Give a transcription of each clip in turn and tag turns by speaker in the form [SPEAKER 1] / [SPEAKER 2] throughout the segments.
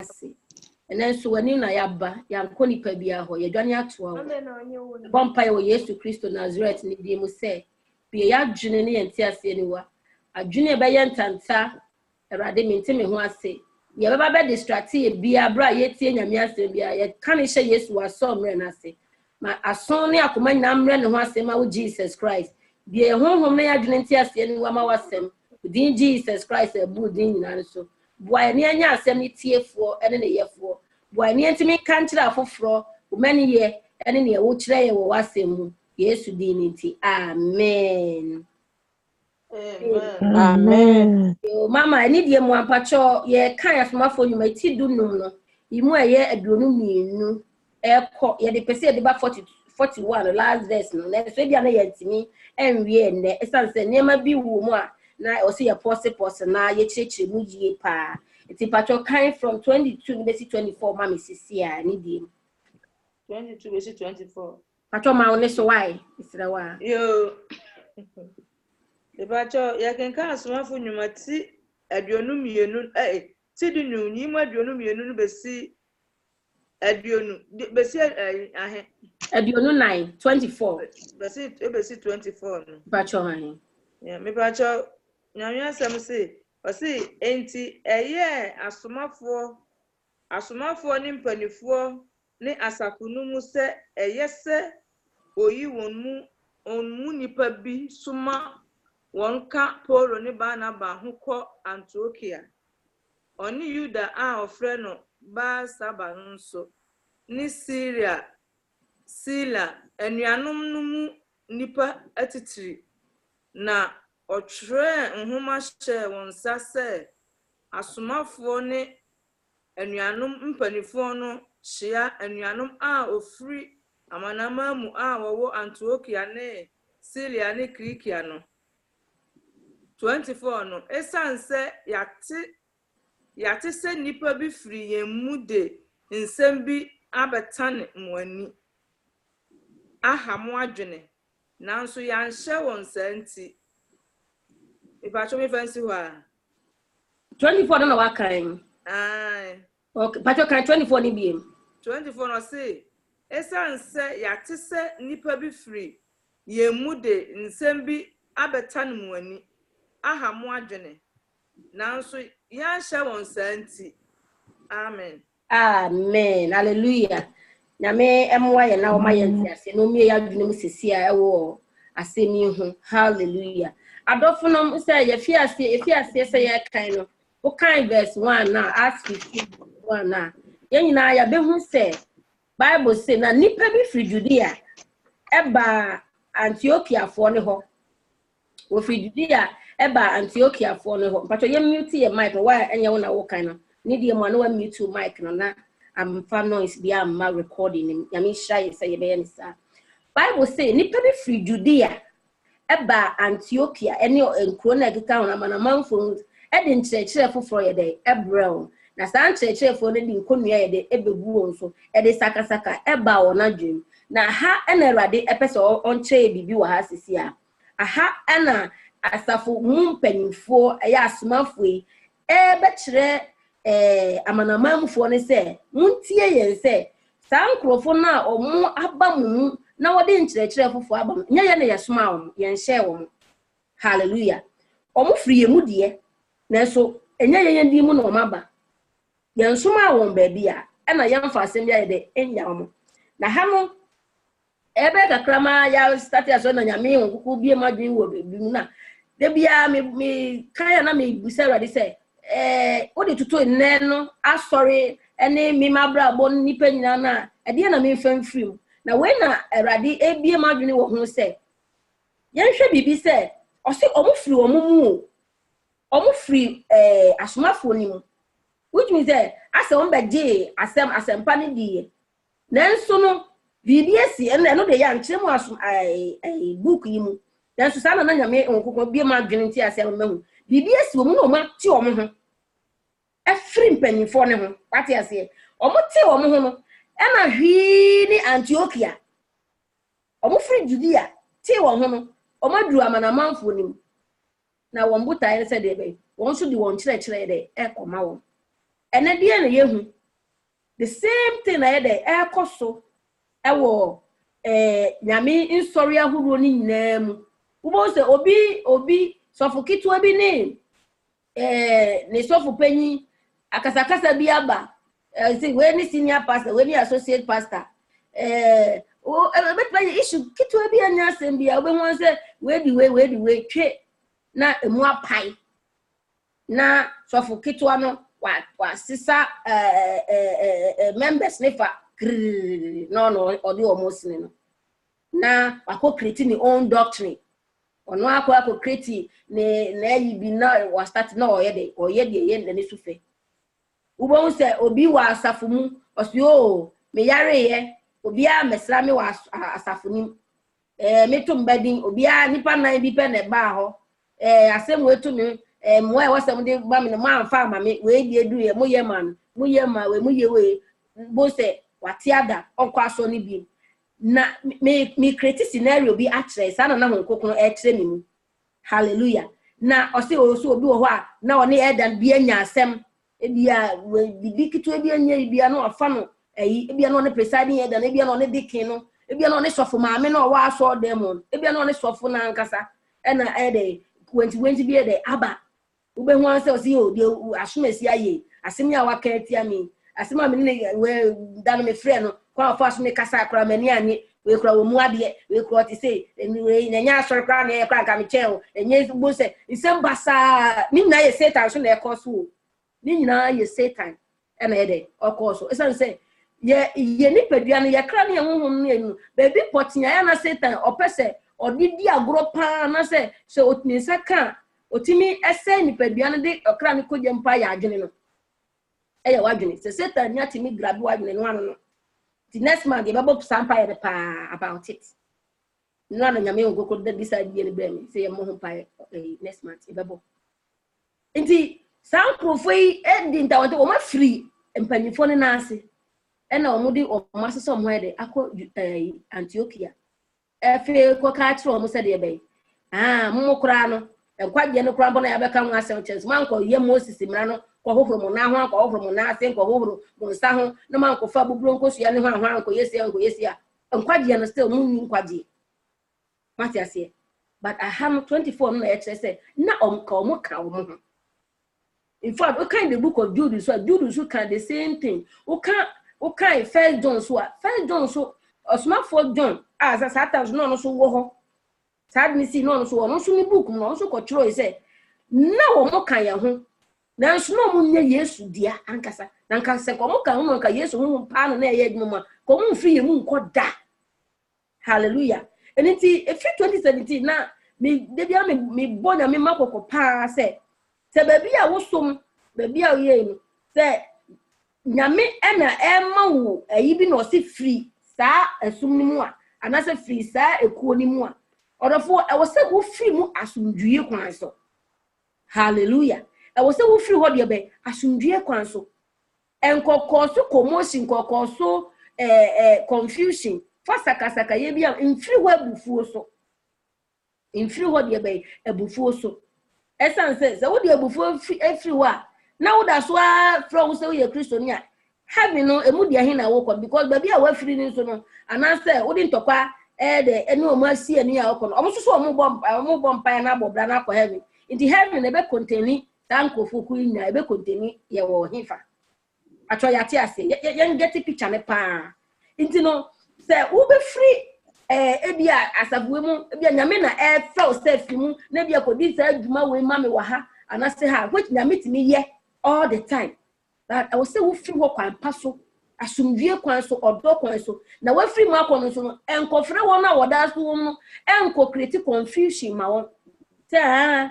[SPEAKER 1] ase ene nso wani na yaba yanko nipa bia ho yadwane atoa bompa ye Yesu Kristo Nazareth ni di mu se bia yadwene ne yenti ase ni wa adwene be ye ntanta erade mente me ho ase ye baba be distract ye bia bra ye tie nyame ase bia ye kan hye Yesu aso mre na ase ma ason ne akoma nyina mre ne ho ase ma wo Jesus Christ bia honhom ne yadwene nti ase ni wa ma wasem din Jesus Christ ebu din nyina so boy ne anya asem ne tiefo ene ne yefo boy ne ntimi kanchira afoforo umani ye ene ne wo kire ye wo wasem mu Yesu din nti amen.
[SPEAKER 2] Amen.
[SPEAKER 1] Yo mama ani die mu ampacho ye kan asomafo nyuma ti dunum no imu eye aduonu mienu ekọ ye de pese de ba 41 last verse no na so bia na ye ntimi enwie ne esanse nema bi wu mu a na o se ye pose na ye chechire mu yie pa iti pacho kan from 22 to 24 mama sisi a ni die
[SPEAKER 3] 22 to 24
[SPEAKER 1] pacho ma one so why isra wa
[SPEAKER 3] yo Ebacho ya kenka asomafo nyuma ti aduonu mienu ti dunu ni mu aduonu mienu no besi aduonu besi ahe
[SPEAKER 1] aduonu 9 24
[SPEAKER 3] besi 24 no
[SPEAKER 1] pacho han
[SPEAKER 3] ya me bacho nyame asem se o se enti eye asomafo ni mpanifo ni asafunu mu se eye se oyi won mu nipa bi suma wonka Paulo ni Barnaba hukọ Antiochia oni Yuda a ofre no Barsaba nso ni Sila enuanom no mu nipa atitiri na otwre nhoma hye wonsa se asomafo ne enuanom mpanifo no hia enuanom a ofri amanama mu a wowo Antiochia ne Silia ne Kilikia no 24 no esanse yate se nipa bi firi yemude nsem bi abetane mwani ahamu adwene nanso yanhye won santi ipacho me fancy ho a
[SPEAKER 1] 24 na wakan okay pacho kan 24 ni biem
[SPEAKER 3] 24 no say esanse yate se nipa bi firi yemude nsem bi abetane mwani ahamu adwene nanso yanhye won santi amen
[SPEAKER 1] hallelujah nyame emwa ye na o ma ye ntiase no mie yadwene mu sesia ewo asemi hu hallelujah adofo no se ye fiase se ye kan no o kan verse 1 na ask 51 na ye nyina ya be hu se Bible say na nipa bi firi Judea eba Antiochia fo ne ho wo firi Judea eba Antiochia fo ne ho pato ye mute ye mic wa enye wo na wo kan no ni die mo na wa mute mic no na am fa noise bia am recording ya me shy say ye be nisa Bible say nipa bi firi Judea eba Antiochia ene enkro na keka wona mana manfo e de nkyerɛkyerɛ foforo ye de ebrel na san nkyerɛkyerɛ fo ne di nkonua ye de ebebu won so e de sakasaka eba wona dwem na ha ena Awurade epese onkyerɛ bibi wa ha sisi a aha ena asafo mumpanifo aya asomafo e be kyerɛ amanamamfo ne se muntie yen se san krofo na omo aba mu na wode nkyerɛkyerɛ fofo aba nya ye na yesoma wo yen hye wo hallelujah omo firi yemu de na so enya ye ndi mu na omo aba yen soma wo ba bia na yen fa asem ya de enya wo na ha no ebe kakrama ya start aso na nyame nkuku bie madwen wo be bi na de bia me kan na me busa Awurade se odi tutu nne no asori ene mi mabra bo nipa nyina na ede na me mfamfrim na we na Awurade ebie madwene wo ho se yenhwe bibi se o se omufri omumu omufri asomafo ni mu which means ase on beje asempa ne die nanso no bibi esi ene no de ya nkyere mu asom book yi mu nanso sa na nyame nkokọ bie madwene nti ase mahu bibi esi omu na omu ati omu ho efri mpanifo ne ho wate ase omu ti omu ho no ena hwi ni Antiochia omu fri Judea ti won ho no omu aduru amanamanfo nim na won buta ene se de be won so di won kyerɛkyerɛ de ekoma won ene dia na yehu the same thing na yede ekoso ewo nyame insori ahuro ni nyina mu ubo se obi sofu kitu abi ne sofu panyi akasakasa bi aba say we ni senior pastor we ni associate pastor bet by issue kitu abi anya asem bia obe won say we di we twe na emu apai na sofu kitu ano wa sisa members nefa no odi almost no na akọ create ni own doctrine ono akọ create na yi bi na wa start na oyede ye ne sufe ubo se obi wa asafu mu osio me yare ye obi a mesra me wa asafu ni metum badin obi a nipa nan bi pe na ba ho asem wetu me mo e wasem de ba me ma amfa ma me we die du ye mo ye we bo se watiada onko aso ni bi na me create scenario bi atre sana na honkokon etre mi mu hallelujah na o se o so obi wo ho a na one edan bi anya asem ebia bi kitu ebia anya ebia no afa no ebia no ne presiding edan ebia no ne dikin no ebia no ne sofo maame no wa aso demon ebia no ne sofo na nkasa na ede 2020 bi ede aba ube hu anse o si o de asumesi aye asemi a waka atia mi asemi a me ne we dan me frɛ no kwa fa asumi kasa akra mani anye we kra wo mu ade we kra ti say we nya asɔre kra na ye kra nka me kyɛn enye bo se nsem basa ni na ye satan so na ekoso ni nyina ye satan na ye de okoso esan say ye ni padua no ye kra na ye honhom no enu baby potia ya na satan opese odidi agoro pa na se otini saka otimi ese ni padua no de okra ne koje mpa ya adwene no eye wadwene se satan nya timi grabe wadwene no ano no the next man the babo sampa ye pa about it no na nyame ngoko de decide ye ne be me say ye mo ho pa next month e babo nti sankrofoi edi ntawante o ma free empanyifo ne na ase ena o mudi o ma sese o mo ede akọ Antiochia efe ko ka tro o mo se de be mo kura no enkwaje ne kura mbo na ya be ka ho ase chance man ko ye Moses mra no ko hohoro mo na ho ko hohoro mo na ase ko hohoro mo nsa ho no man ko fa buburo nko sua ne ho ahwan ko yesi a enkwaje no still mo ni nkwaje mati ase but I have 24 no e say na o ka o mo. In fact, we can the book of Jude, so Jude so can the same thing. We can First John so Osman for John as a Satan no so wo. Sadly see no so ni book no so control say na wo mo kan ya ho. Na so no mo nya Yesu dia ankasa. Na ankasa ko mo kan mo kan Yesu ho pa no na ye adwuma ko mo free mu nko da. Hallelujah. And it's 2017 na me debia me bonya me makoko pa say se baby a wosom baby a ye no se nyame ena ema wo ayi bi no se free saa asum ni mu a ana se free saa ekuo ni mu a odofo e wo se wo free mu asumdue kwan so hallelujah e wo se wo free ho de be asumdue kwan so enkokoso commotion kokoso confusion fasakasaka ye bi a free ho abufuo so free ho de be abufuo so essence says so the before everywhere now that's why from say we Christian ya having no emu dia hin na work because baby a we free ni so no and I say we didn't talk the any o ma see ani a work no omo so omo bom pa na bobra na ko heaven in the heaven e be contain tanko fuku nya e be contain ye wo hifa atwa ya ti ase ye get picture ne pa inti no say we be free ebia asabuwe mu ebia nyame na fell self mu na ebia kodi sa adwuma we ma me wa ha anase ha which nyame timi ye all the time that I will say we free wo kwan paso asumdue kwan so odo kwan so na we free mu akon so no enkofre won na woda so no enko create confusion ma won say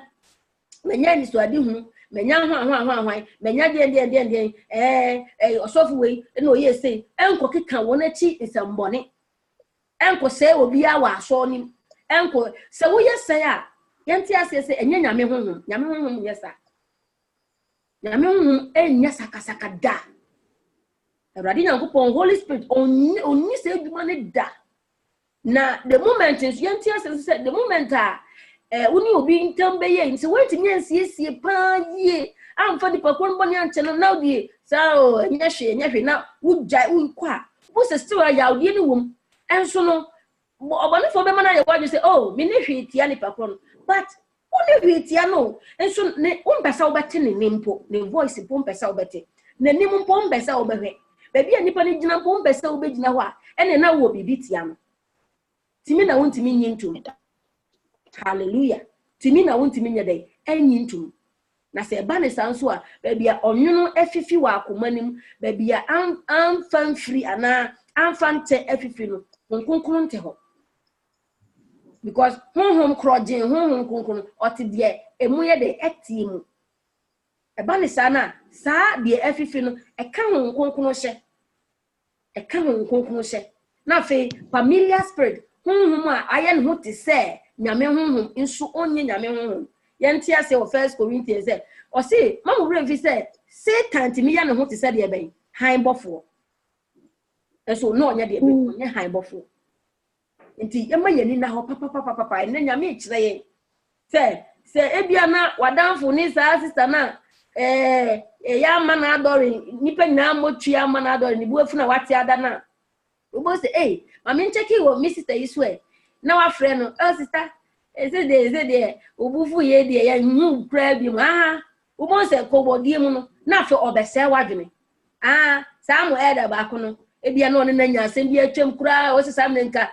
[SPEAKER 1] menya ni so ade hu menya hwan menya de osofu we na oye say enko keka won achi nsambone enko se obi a wa so ni enko se wo yesa ya yenti asese enye nyame honhom yesa nyame honhom enya sakasaka da Awurade Nyankopɔn Holy Spirit onni se adwuma ne da na the moment yenti asese the moment a uni obi ntam be ye nti wenti nyansiesie pa ye amfa di pakon boni anche no now die sao nyehwe na wujai unkwa wo se still ya odi ni wom enso no obani fo be mana ye waju say oh me ne hwe tia ni pakon but uni hwe tia no enso ne umpesa obete ne nimpo ne voice po umpesa obete ne nimpo umpesa obehwe baby anipa ni gina po umpesa obegina ho a ene na wo bibi tia no timi na wontimi nyintum hallelujah timi na wontimi nyede enyintum na se ba ne sanso a baby a onwono afifi wa akomanim baby a amfan free ana amfante afifi no nkonkron nte ho because honhom krojin honhom nkonkron oti de emu ye de etimu e ba ne sana sa de afifi no e ka honhom nkonkron hye na fe familiar spirit honhom a aye no te se nyame honhom nso onye nyame honhom yenti ase o 1 Corinthians say o say mamu revi say Satan ti mi ya ne ho te se de ben han bofo eso no onye de ben onye han bofo nti yema yani na ho papa ne nyame kire ye se ebia na wadanfo ni sa sister na ya ma na adore nipa nyina motu ya ma na adore ni buafu na wate ada na obo say mama ncheki wo mi sister iswe na wa frɛ no sister ezede obufu ye de ya nhu kra bi mu obo se kobodie mu no na fe obese wadwene samu eda ba ko no ebia na na nya asem bi atwam kra o sesam ne nka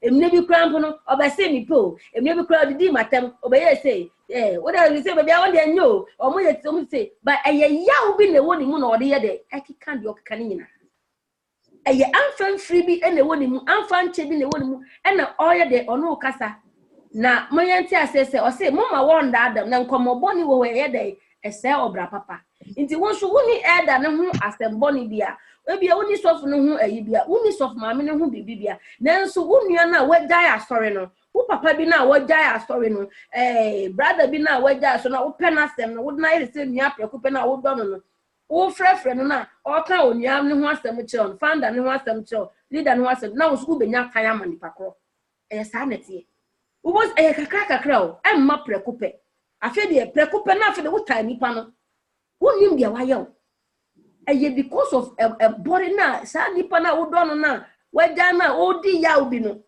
[SPEAKER 1] emne bi kra mpo no obese mi po emne bi kra di matem obeye say what I say baby I want dey nyo omo ye tom say but eye yawo bi na woni mu na ode ye de ekika de okika ni nyina eye amfan free bi ene woni mu amfan che bi na woni mu ena oye de ono kasa na moyenti asese o say mama wonda adam na nkomoboni wo we ye de ese obra papa nti wonso woni elder ne ho asemboni bia ebia woni sofu ne ho ayi bia woni sofu maame ne ho bibi bia nanso wonua na wagyae asore no wo papa bi na wagyae asore no brother bi na wagyae so na wo pe na asem no wo na yere se nua preko pe na wo do no wo frefre no na o ka onua ne ho asem kire on founder ne ho asem kire leader ne ho asem na wo so benya kan amani pakro sa netie wo was kakra o emma preko pe afi de preko pe na afi de wo tan nipa no wonim dia wayo because of a body na sa nipa na wo do no na wagya na odi ya obi no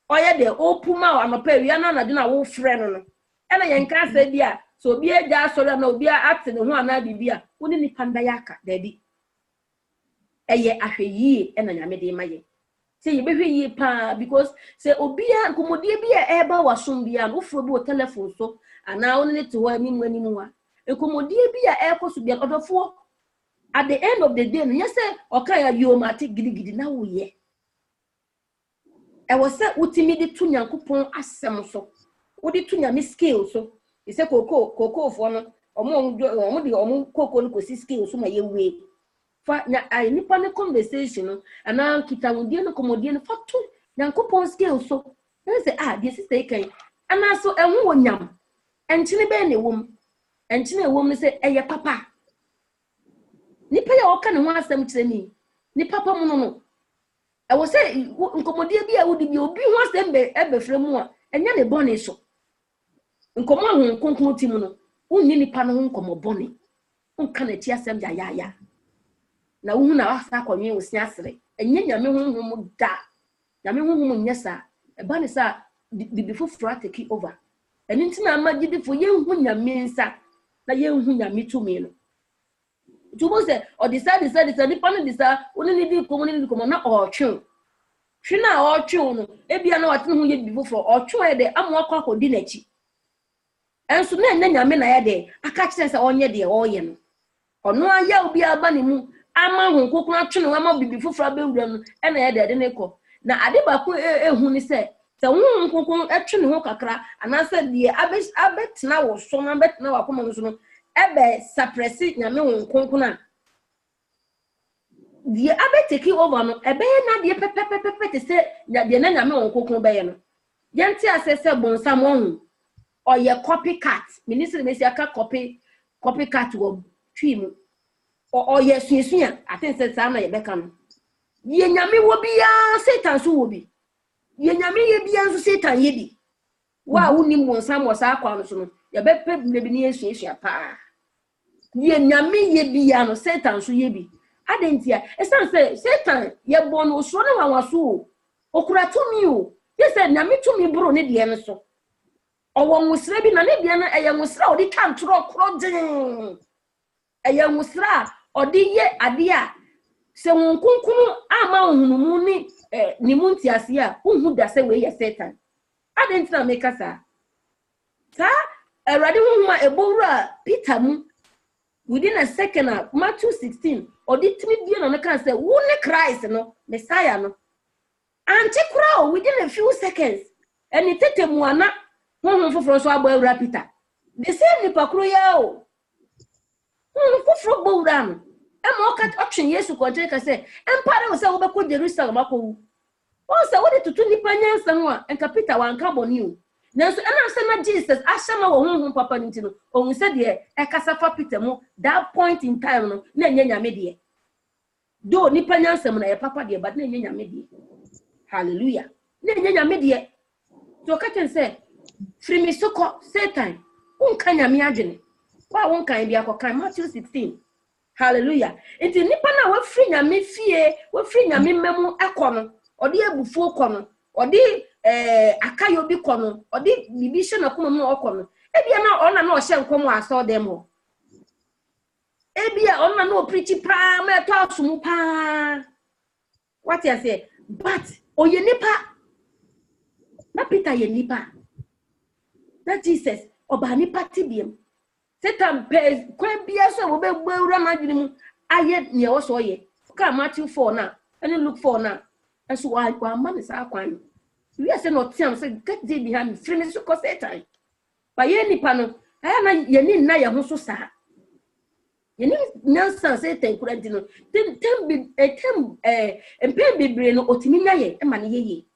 [SPEAKER 1] oye de opuma anopa wi na na de na wo frɛ no ena yenka sa bia so obi agya asɔre na obi ate ne ho ana bibia woni nipa nda yaka dadi ahweyi ena nyame de maye say ye behwe yi pa because say obi a nkomodie bia eba wasom bia no furo bi o telephone so ana woni ne to wa animu wa nkomodie bia ekoso bia odofo at the end of the day no yes say okaya biomatic gidigidi na wo ye was say utimi de tu nyankopon asem so wo de tu nyame scale so e say koko fo no omo de omo koko no kosi scale so ma ye we fa nya ai nipa ne conversation no ana kitamudie no komodie no fa tu nyankopon scale so e say de sister kan ana so ehwo wonyam enchine be ne wom enchine wom no say eye papa nipa ya oka ne ho asem kire ni papa mu no I was say nkomodie bi a wodi bi obi ho asem be ebefre mu a enya ne bone so nkomo ho konkon ti mu no unni nipa no ho nkomo bone unka na ti asem ya na wo hu na wasa akonwe wo sia asere enya nyame ho mu da nyame ho mu nyesa e ba ne sa bi fufura take over eni ntina amagidifo ye hu nyame nsa na ye hu nyame tumi no tubo se o decide nipa no decide oni ni di komo na otwe hwena otwe no ebia na watene ho ye bi fufura otwe de amwa kwakodi nachi enso na nyame na ya de aka kire se onye de oye no ono aya obi aba ne mu ama hu kokun atwe no ama bibi fufura bewura no e na ya de ne ko na ade ba ko ehu ni se hu kokun atwe ne ho kakra anase de abetena wo so na betena wa koma no so no ebe suppress nyame hu kokun na die abeteki over no ebe na de pepepepe te se de na nyame hu kokun be ye no yenti asese bonsam hu oye copycat ministry mesi aka copycat wo twimu oye sunsua atense sa na ye beka no ye nyame wo bia Satan so wo bi ye nyame ye bia so Satan ye bi wa uni mo sam wo sa kwa no so no ye be pe bi ne esuasua pa ye nyame ye bia no Satan so ye bi adentia esan say Satan ye bo no so na wanwaso okura tumi o ye say nyame tumi bro ne de no so owo nwusra bi na ne de no eye nwusra odi kan tro krojin eye nwusra odi ye ade a se wonkunkun ama ohunumu ni muntiase a unhu da se we ye Satan adentia make sa erade hunhuma ebowura Peter mu within a second Matthew 16 odi timi bia no kan say wo ne Christ no Messiah no antikura within a few seconds eni tetemu ana hunhun foforo so abowura Peter the same ni pakro ya o hunhun foforo bowura no ema okat option Yesu ko je ka say empare wo say wo be ko Jerusalem akowu o say wo de tutu nipa nyansa no a enka Peter wan ka boni o nanso ana say na Jesus ashama wo hunhun papa nti no ohun say de e kasa fa Peter mu that point in time no na nyanyame de do nipa nyansa mu na ye papa de but na nyanyame de hallelujah na nyanyame de so ka chen say free me soko Satan unka nyame agene wa wonkan bia kokan Matthew 16 hallelujah enti nipa na wa free nyame fie wa free nyame memu ekono odi ebufu kono odi akayo bi kono odi bibi hye na kuma mu okono ebia na ona na o hye nkom aso dem ho ebia ona na o preach pa ma to asum pa what you say but oye nipa na Peter ye nipa na Jesus oba nipa tibiem Satan pe kwa bia so wo be gbawura na dwene mu aye ne wo so ye ka Matthew 4 na and Luke 4 na eso wa man sa kwan we are saying not say get dey behind me free me so cause Satan ba ye nipa no aya na ye ni na ye ho so sa ye ni nansa Satan kura di no empem bibre no otimi nya ye e ma ne ye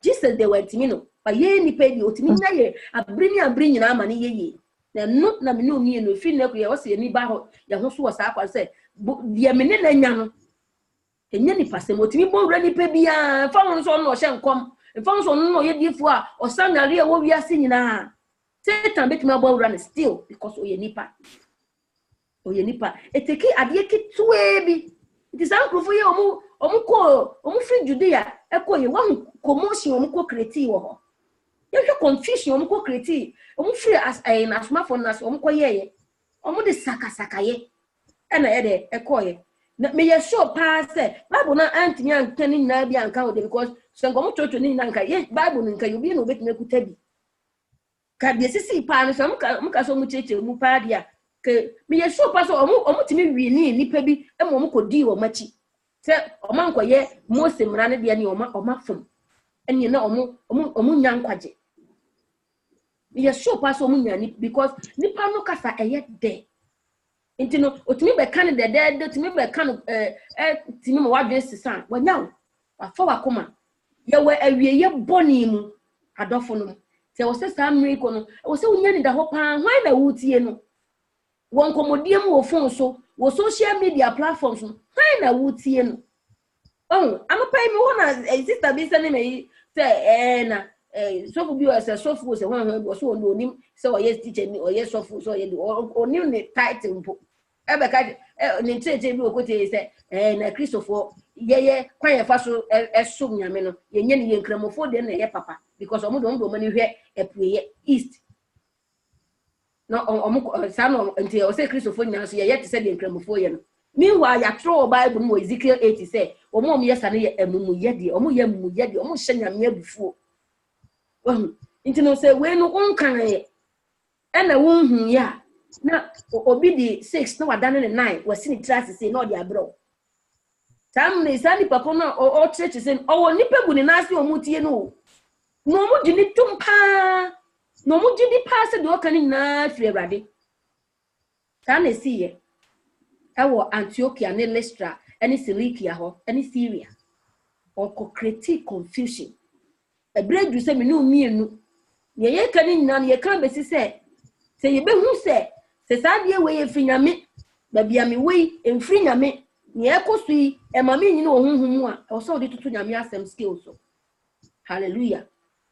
[SPEAKER 1] Jesus they were timi no ba ye nipa di otimi nya ye abri nyina ma ne ye na no na me no mi no fi na ku ye wo se ni ba ho ye ho so sa kwa say ye me ne na nya no enye nipa se otimi bo wura nipa bia fa won so no hye nkom fa so no ye difu a osanare e wo wiase nyina Satan betuma bo wura still because oye nipa eteki ade kitwe bi it is ankrofo ye omu free Judea ekoye wa commotion omu ko create wo ho ye confusion omu ko create omu free as in asmafo nas omu ko ye omu de sakasaka ye na ye de ekoye me ye show pa say Bible na antimi ankani nyina bia anka wo de because sengo mo chocho ni nanka ye Bible nka yobi na obetime kutabi ka de sisi pa no so muka so mu cheche mu pa dia ke me ye show pa so omu timi wi ni nipa bi e mo ko di wo machi se omanko ye Mose mra ne de ni oma fom eni na omu nyankwaje me ye show pa so omu nyani because nipa no kasa eye de intino otimi be kan de timi be kan timi mo wadwe sisan wanyaw afa wakoma ye we awie ye boni mu adofo no se wo se samri ko no wo se unya ni da ho pa hwan na wutie no won komodiem wo phone so wo social media platforms no hwan na wutie no amapai mi wona sister bi se ne me se na sofu bi o se sofu se hwan wo so onim se o yes teacher ni o yes sofu so ye onim ni title mpo ebe ka ni cheche bi okote se na Christopher ye kwan ye fa so esum nyame no ye nye ni ye nkramofo de na ye papa because omo mani hwe epuye east no omo sa no nti o se Christopher nya so ye te se de nkramofo ye no meanwhile ya throw Bible mo Ezekiel 80 say omo ye sa ne ye amumu ye de omo ye amumu ye de omo hye nyame abufuo nti no se we no onkan ye na wonhu ya na obi di 6 na wadane ne 9 wasi ni trust say no de abro tam ne sani papa na o church say o nipa gu ni nasi o mutie no mu gini tumpa no mu gidi pass de o kan na firi Awurade tan na siye ewo Antiochia ne Lystra ene Cilicia ho ene Syria o ko create confusion ebredu say me no mienu ye kan nyina ye kan besi say ye behu say se sadie we ye frinyame ba bia me we emfri nyame ne ekosui e ma me nyina ohunhum a o so de tutu nyame asem skills so hallelujah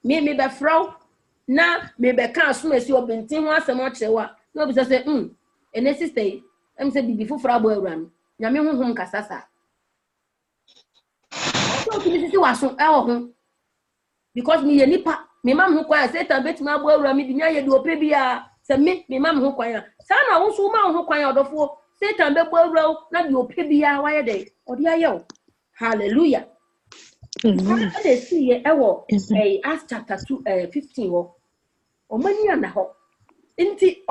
[SPEAKER 1] me be fraud na me be kan so mesi obintin ho asem a chewa na obi say ene sister em say bibi foforo abo awura no nyame honhom kasasa so to be waso e ho because me ye nipa me mam ho kwan Satan betima abo awura me binya ye de ope bia say me mam ho kwan sa na wo so ma ho kwan odofo Satan be bo awura na de ope bia wa ye de odi aye hallelujah. They see Acts chapter 15 wo omani ana ho enti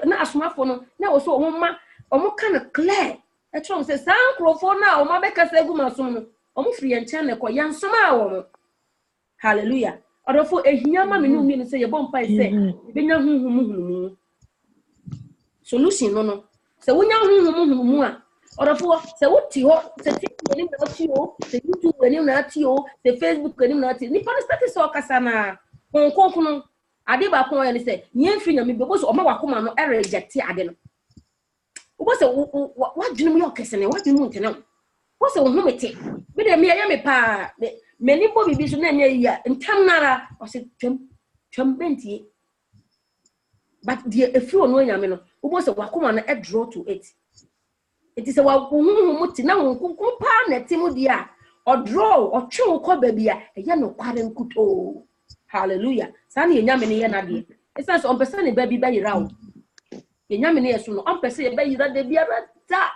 [SPEAKER 1] na asomafo no na wo so omo kan clear e trom say sankrofo na omo be kasa gu masom no omo free enchen ne ko yansoma wo hallelujah odofo ehia ma me no mi no say ye bompa say benya hunhum solution no say wonya hunhum a odofo say wuti ho say TikTok ni na ti o say YouTube ni na ti o say Facebook ni na ti ni pa start so kasa na konkon no ade ba kon ya ni say nyemfi nyame be so o ma wakoma no reject ade no wo say wadwene mu yokese ne wadwene mu ntene wo say wo humete be de me ya me pa me ni bo bibi so na nya ya ntam nara o say twam bentie but the efi ono nyame no wo say wakoma no draw to it. It is a muti na wonkunkum pa na timu dia o draw o twe ko ba bia e ya no kware nkuto hallelujah san ye nyame ne ye na de essence on person ne ba bi ba yira o ye nyame ne ye so no on person ye ba yira de bia ta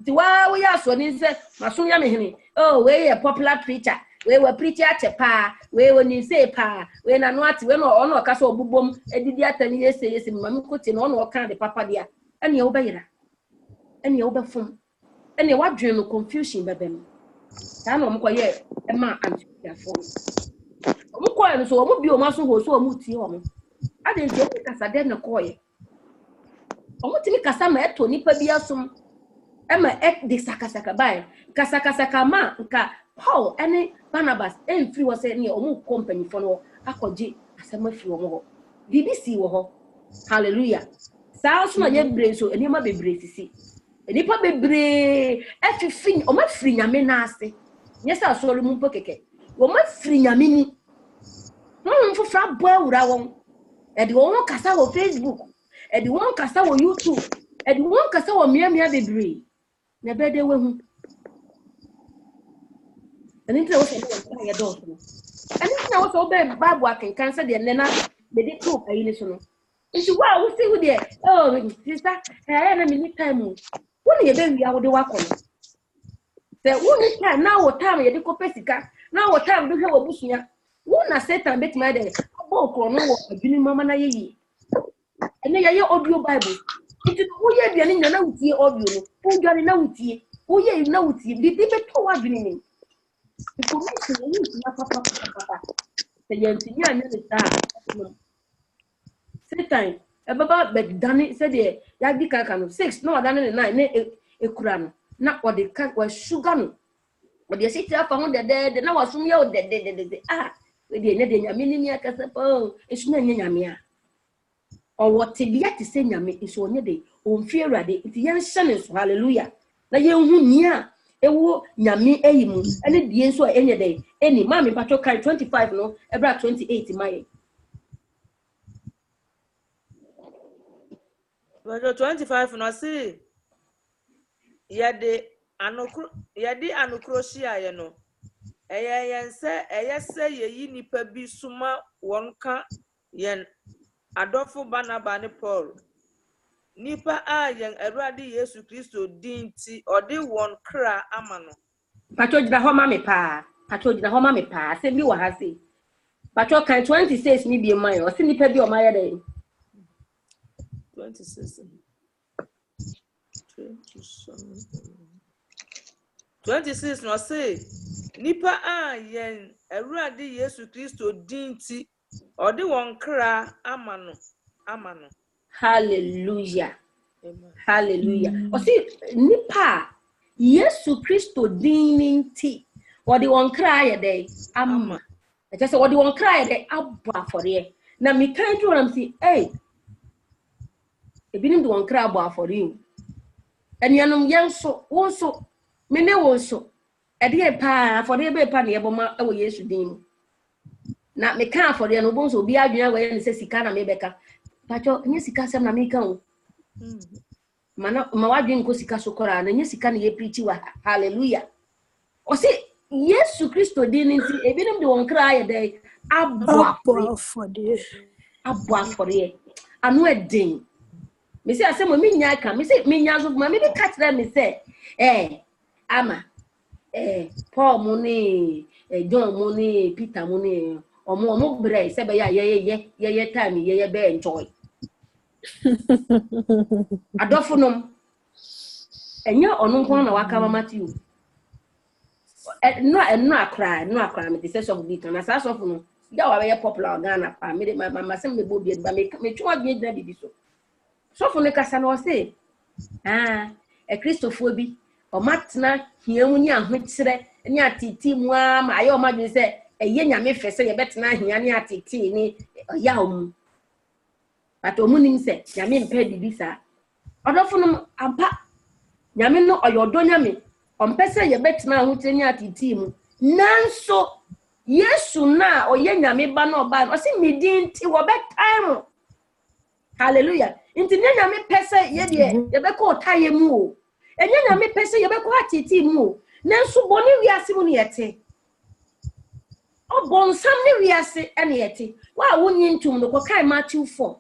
[SPEAKER 1] ti wa wo ya so ni se maso nyame hene oh we ye popular preacher we preacher chepa we ni say pa we na no ati we no ono ka so obubom edidi atani yese mami ko ti no ono ka de papa dia ene ye wo ba yira ene ye wo ba fom ene ye wadwen no confusion bebem ta na omko ye e ma antiafo omko ye so omo bi o ma so ho so omo ti o mo ade nti o kasa de ne ko ye omo ti mi kasa ma eto nipa bi asom e ma de sakasaka bai kasakasaka ma nka Paul ene Barnabas free was ne omo company fo no akoje asema fi wo ho BBC wo ho hallelujah sa so na ye bre so eni ma bebre sisi enipa bebre efifin o ma firi nyame na ase nyesa so mu mpo keke o ma firi nyame ni fufra bo awura won e de won kasa wo Facebook e de won kasa wo YouTube e de won kasa wo miamia bebre na be de we hu eni tre wo so do ya do so eni na wo so be Bible akenkan se de nena de de to ayi ni so no nti wa wo se wo de oh sister na me ni time woni ye be wi awode wakono se woni time na wo time ye de ko pesika na wo time do hwe wo busuya wona Satan betima de abo ko no wo adwini mama na yeyi ene ye audio Bible nti wo ye bia ni na wutie audio no wo dware na wutie wo ye na wutie bi be to wadwini ni information wo ni na papa se ye ntinya ne ta Satan ebaba bedani se de ya di kaka no 6 no odane ne 9 ne ekura no na ode ka wa sugar no ode se ti afa ho de na wasum ye de we de ne de nyame ni akasa pa esu na nyame a o wote bia ti se nyame esu onye de o mfi awurade ti yan hyane so hallelujah na ye hu ni a ewo nyame eyimu ene die nso enye de eni mama patro kai 25 no ebra 28 maye
[SPEAKER 3] 25 no see yade anokroshia ye no eyese yeyi nipa bi suma wonka yen adofo Barnaba ne Paul nipa a yen Awurade Yesu Kristo dinti ode won kra amano
[SPEAKER 1] patro jina ho ma me pa se bi wa ha se patro kan 26 ni bi mai o se nipa bi o ma ye de
[SPEAKER 3] 26 no say nipa a yen Awurade Yesu Kristo dinti ode won kra amano
[SPEAKER 1] hallelujah hallelujah o se nipa Yesu Kristo dinti ode won kra ye de ama e just ode won kra ye de abba for ye na me kan ju ram si ebinim de won kra abba for you enianum yenso wonso mene wonso ede pa for de be pa ne eboma e wo Yesu din na me kan for the no bon so obi adwena we ne se sika na me beka pacho nye sika sem na me kan o mana ma wadwen ko sika so kora na nye sika na ye preach wa hallelujah o se Yesu Kristo din nti ebinim de won kra ye dey abwa for the anu edin me say asem me nya ka me say me nya so ma me be catch them me say ama Paul mo ni John mo ni Peter mo ni omo bre se be ya ye time ye be enjoy adofunom enya onu nko na waka ma Matthew no akra me say so be kan na so no ya wa be popular Ghana pa me ma sem me bo bi ba me twa bi da bi so so ne kasa no say Christopher bi o matna hiamu ni ahokire ni atiti mu ama aye o madwe se eye nyame fese ye betena hia ni atiti ni ya omu but omunim se nyame mpa bibi sa odofo ampa nyame no oyodo nyame ompese ye betena ahokire ni atiti mu nanso Yesu na oye nyame ba na oba o se medin ti wo betime hallelujah inti nyame pese ye de ye beko otaye mu o enye nyame pese ye beko atiti mu o nanso boni wiase mu ne yete obonsam ne wiase ene yete wa wonyi ntum no ko kai Matthew 4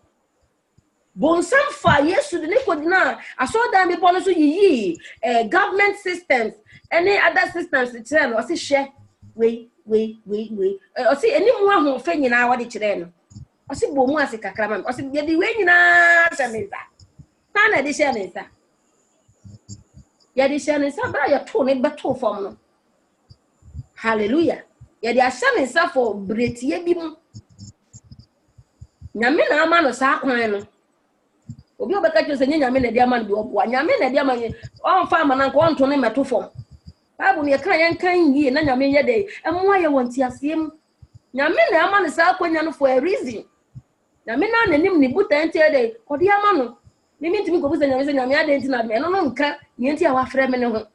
[SPEAKER 1] bonsam fa Yesu de ne kodina aso da me bono so yiyi government systems any other systems kire no o se hye we o se eni mu aho fa nyina wa de kire no o se bo mu ase kakra ma o se ye de we nyina semeza ta na de hye nesa ya de hye nesa bra ya to ne beto fom no hallelujah ya de ahye nesa for bretie bi mu nyame na ama no sa kwan no obi obeka cho se nyame na de ama no bi oboa nyame na de ama on fa ama na ko on to ne meto fom Bible ne kan yan kan yi na nyame ye de emwa ye wonti asiem nyame na ama no sa kwanya no for a reason nyame na nanim ni buta enti de ko de ama no ni ntimi ko busa nyame se nyame ade enti na me no nka ni enti a wa frɛ me ne ho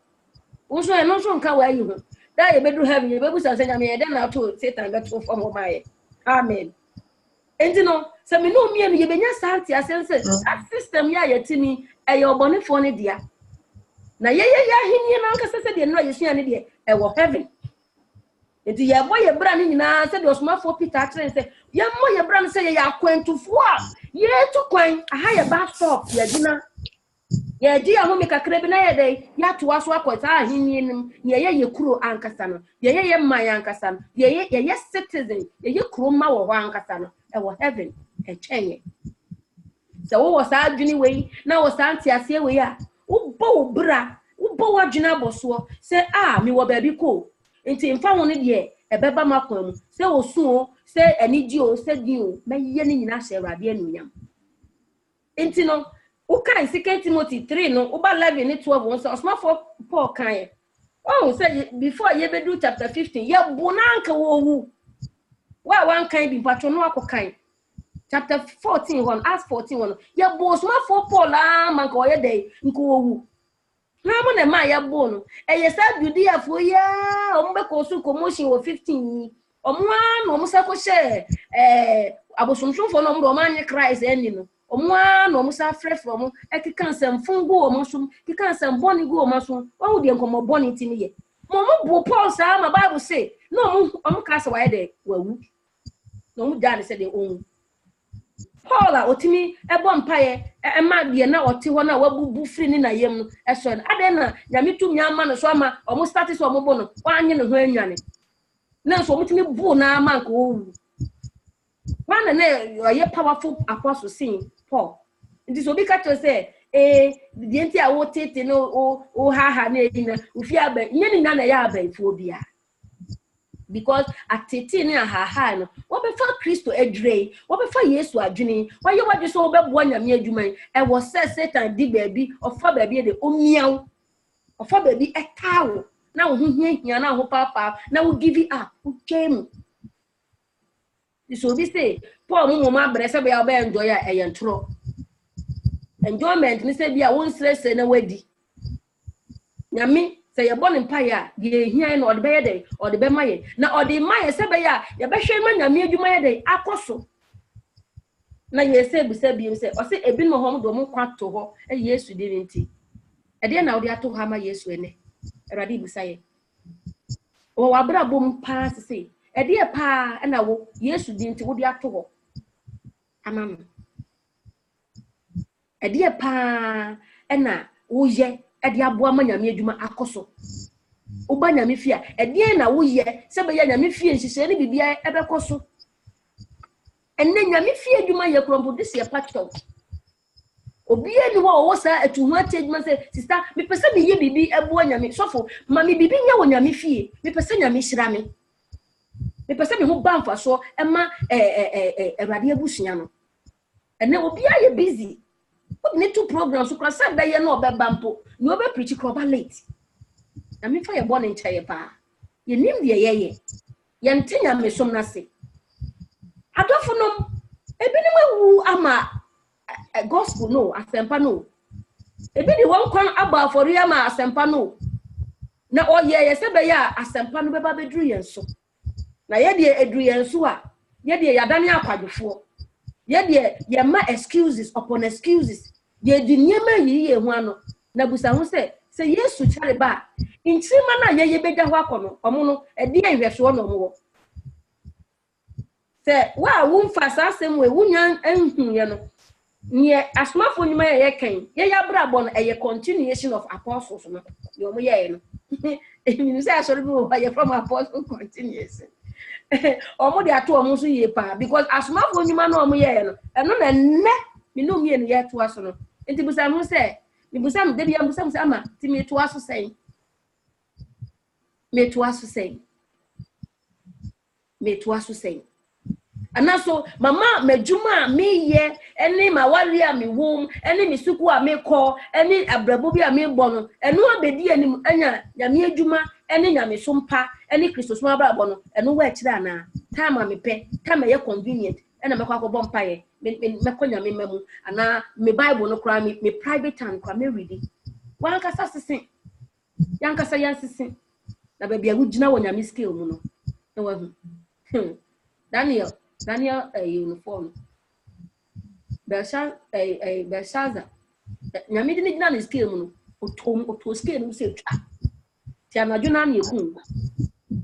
[SPEAKER 1] wo so e no so nka wa yi ho da ye bedu heaven ye bebusa se nyame ye de na to Satan beto fom ho maye amen enti no se me no mie no ye benya santi asense that system ya yetini e ye obonefo ne dia na ye hinni na nka se de no yesua ne de e wo heaven enti ye boye bra ne nyina se de osmafo Peter tren se ye mo ye bra ne se ye akwentufo a ye tu kwan aha ye ba stop ye dina ye di aho me kakra bi na ye de ya to aso akwata ahinni nim ye kuro ankasa no ye man ankasa no ye citizen ye kuro ma wo ankasa no e wo heaven e chenye se wo sa adwini we na wo sa antiase we a wo bo bra wo bo wadwina boso se me wo baabi ko enti mfa wo ne de e beba makwan mu se wo su se anidi o se din o meye ne nyina hye Awurade anunyam enti no ukai 2 Timothy 3 no uba 11 ni 12 won so osmafo Paul kan say before ye bedu chapter 15 ye bonanka wo wu wa wan kan bi patro no akokan chapter 14 1 Acts 14 1 ye bo osmafo Paul manka o ye dey nko wo wu na mo na ma ye bo no ye sa Judea fo ya o mbe ko su commotion wo 15 o mo an o mo sa ko she abosomsomfo no mo anye Christ eni no omwa no musa frɛ from ekika nsɛm fungu o mosum kika nsɛm boni gu o maso wo de nkomo boni tini ye mo bo Paul sa ma Bible say no mo ka se wa de wawu no mo ja ne se de on Paul a otimi ebo mpaye ma de na ɔte hɔ na wabubu firi ni na yem no ɛso na ade na nyame tumi ama no so ama o mo start so o mo bo no wanye ne ho anwane na so mo timi bu na ama nko wu wana na ye powerful apostle sin Paul ndi so bi ka to say di enti a wo tete no o ha na ina ufi aba nyeni na ya aba ifu bia because atete ni ha no wo be fa Kristo adwre wo be fa Yesu adwene wo ye wade so wo be bo nyame adwuman e wo say Satan di baabi ofa baabi de omiaw ofa baabi etawo na wo hia na wo papa na wo give it up wo twem so bi say Paul mo ma brese be ya be enjoy ya eyentro enjoyment ni say bia won stress na wadi nyame say your born empire, ye here no the bed or the bemaye. Now or the maye sebaya, ya beshe man ya mi adwuma de akoso. Na ye say be say o say ebi no hom do mo kwato ho e Yesu di nti. E de na o de ato ha ma Yesu ene. Erade bi say. O wa bra bom pa say. E de pa e na wo Yesu di nti wo de ato ho. Amam. E de pa e na wo ye e de aboa ma nyame adwuma akoso. Uba nyame fia e de na wo ye se be ya nyame fie nhihye ne bibia e be koso. Enne nyame fie adwuma ye krompo de se patcho. Obi eni wo sa atuhu atedwuma se sister me pese me ye bibi eboa nyame sofo ma me bibi nya wo nyame fie me pese nyame hyira me. Me pese me ho bamfa so e ma Awurade abusua no. Enne obi aye busy. Obi ne two programs so kwasa be ye na obeba mpo. No be preach kroba late. Na me fa ye born in chaye pa. Ye nim de ye ye ntenya me som na se. Adofo nom ebi ni mawu ama gospel no asempa no. Ebi ni won kwan aba afori ama asempa no. Na oye se be ya asempa no beba bedru yen so. Na ye de edru yen so a ye de yadane akwadwofo. Ye de ye ma excuses upon excuses. Ye di niema yi hu ano. Na busa hu se Yesu chare ba intima na ye beda ho akono omo no e de ahwehwe no mo se wa wo mfa sasem we wunya enhu ye no nie asmafo nyuma ye kan ye ya brabo no ye continuation of apostles no yo mo ye no emi say asori bi wo ye from apostle continuation omo de ato omo so ye pa because asmafo nyuma no omo ye no eno na nne mi no mi enu ye to aso no enti busa mo se mi busa mo de bia busa mo se ama ti mi to aso sei me to aso sei anaso mama medjuma me ye eni mawari a me wom eni misuku a me ko eni abrabo bi a me bo no eno abedi anim anya nyame adwuma eni nyame sompa eni Christos ma brabo no eno wa akira na time a me pe time ye convenient ena me kwa akobọ mpa ye me ko nyame mamu ana me bible no kra me private time kwa me read wan kasa sesen yan kasa yan sesen na ba bia wugina wo nyame scale mu no na wa hu Daniel uniform Belshazzar nyame de gina na scale mu no oto scale mu se twa ti anadwo na na eku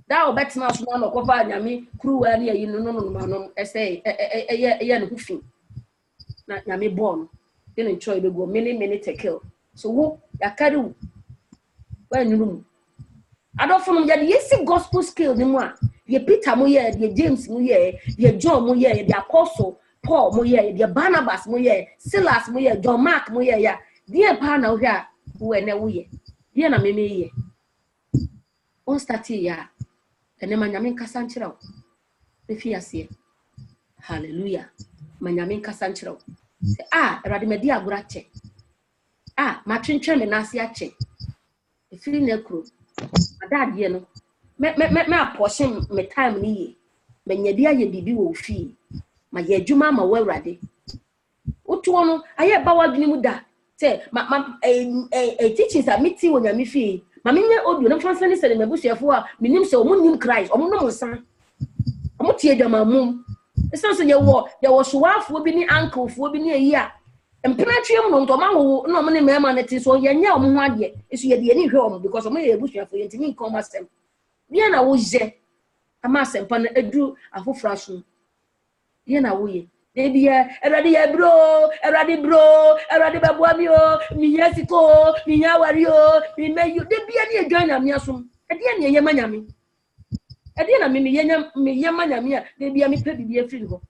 [SPEAKER 1] da obetina so na okofa nyame kruwa na yi no ese eye no hufin na nyame born de no choy be go many tekel so wo yakari wo wa nyuru adofo ya de yesi gospel scale ni mu a ye Peter mo ye de James mo ye de John mo ye de apostle Paul mo ye de Barnabas mo ye Silas mo ye John Mark mo ye ya de pa na wo hwa wo ene wo ye de na meme ye on start ya ene manyame nkasa nkyerɛ wo efi ase hallelujah manyame nkasa nkyerɛ wo Awurade medi agora che ma twentwe me na ase ache efiri na kro adade no me aportion me time ni ye menya bia ye bibi wo fi ma ye adwuma ma wo Awurade uto no aye ba wadwene mu da say teachings a meti wo nyame fi ma menye audio na fansa ni se me busuafo a menim se omo nim Christ omo no nsa omo tie dwama mum esanso ye wo soafo bi ni uncle fo bi ni ayi a empena twem no ntoma wo no omo ne mema na ti so ye nya omo ho ade esu ye de ni hwe omo because omo ye busuafo ye ntimi nkom asem bia na wo je ama asempa na edu afofra so bia na wo ye Ebia, Eradi bro, babua mi o, mi yesiko, mi yawario, mi meyu. Debia ni join na miasum. Edia ni yema nyami. Edia na mi yema nyami a debia mi pe bibia firi ho.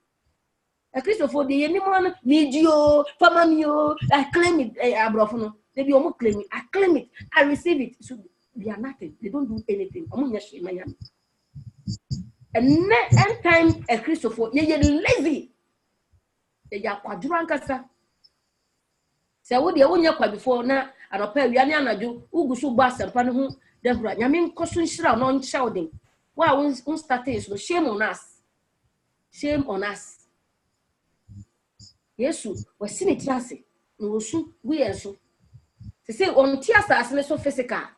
[SPEAKER 1] A Christopher de ye ni mo na mi dio, fama mi o, I claim it abrofo no. Debia omo claim it, I claim it, I receive it. So they are nothing. They don't do anything. Omo nya shema nyami. And end time a Christopher ye lazy. Ya kwadura nkasa se wo de wonya kwa before na anopa wiane anadwo ugusu gba asempa ne ho dehura nyame nkoso nhira no nchawden wa won status no shame on us Yesu wasini tiase no wosu guye so se on tiasa asene so physical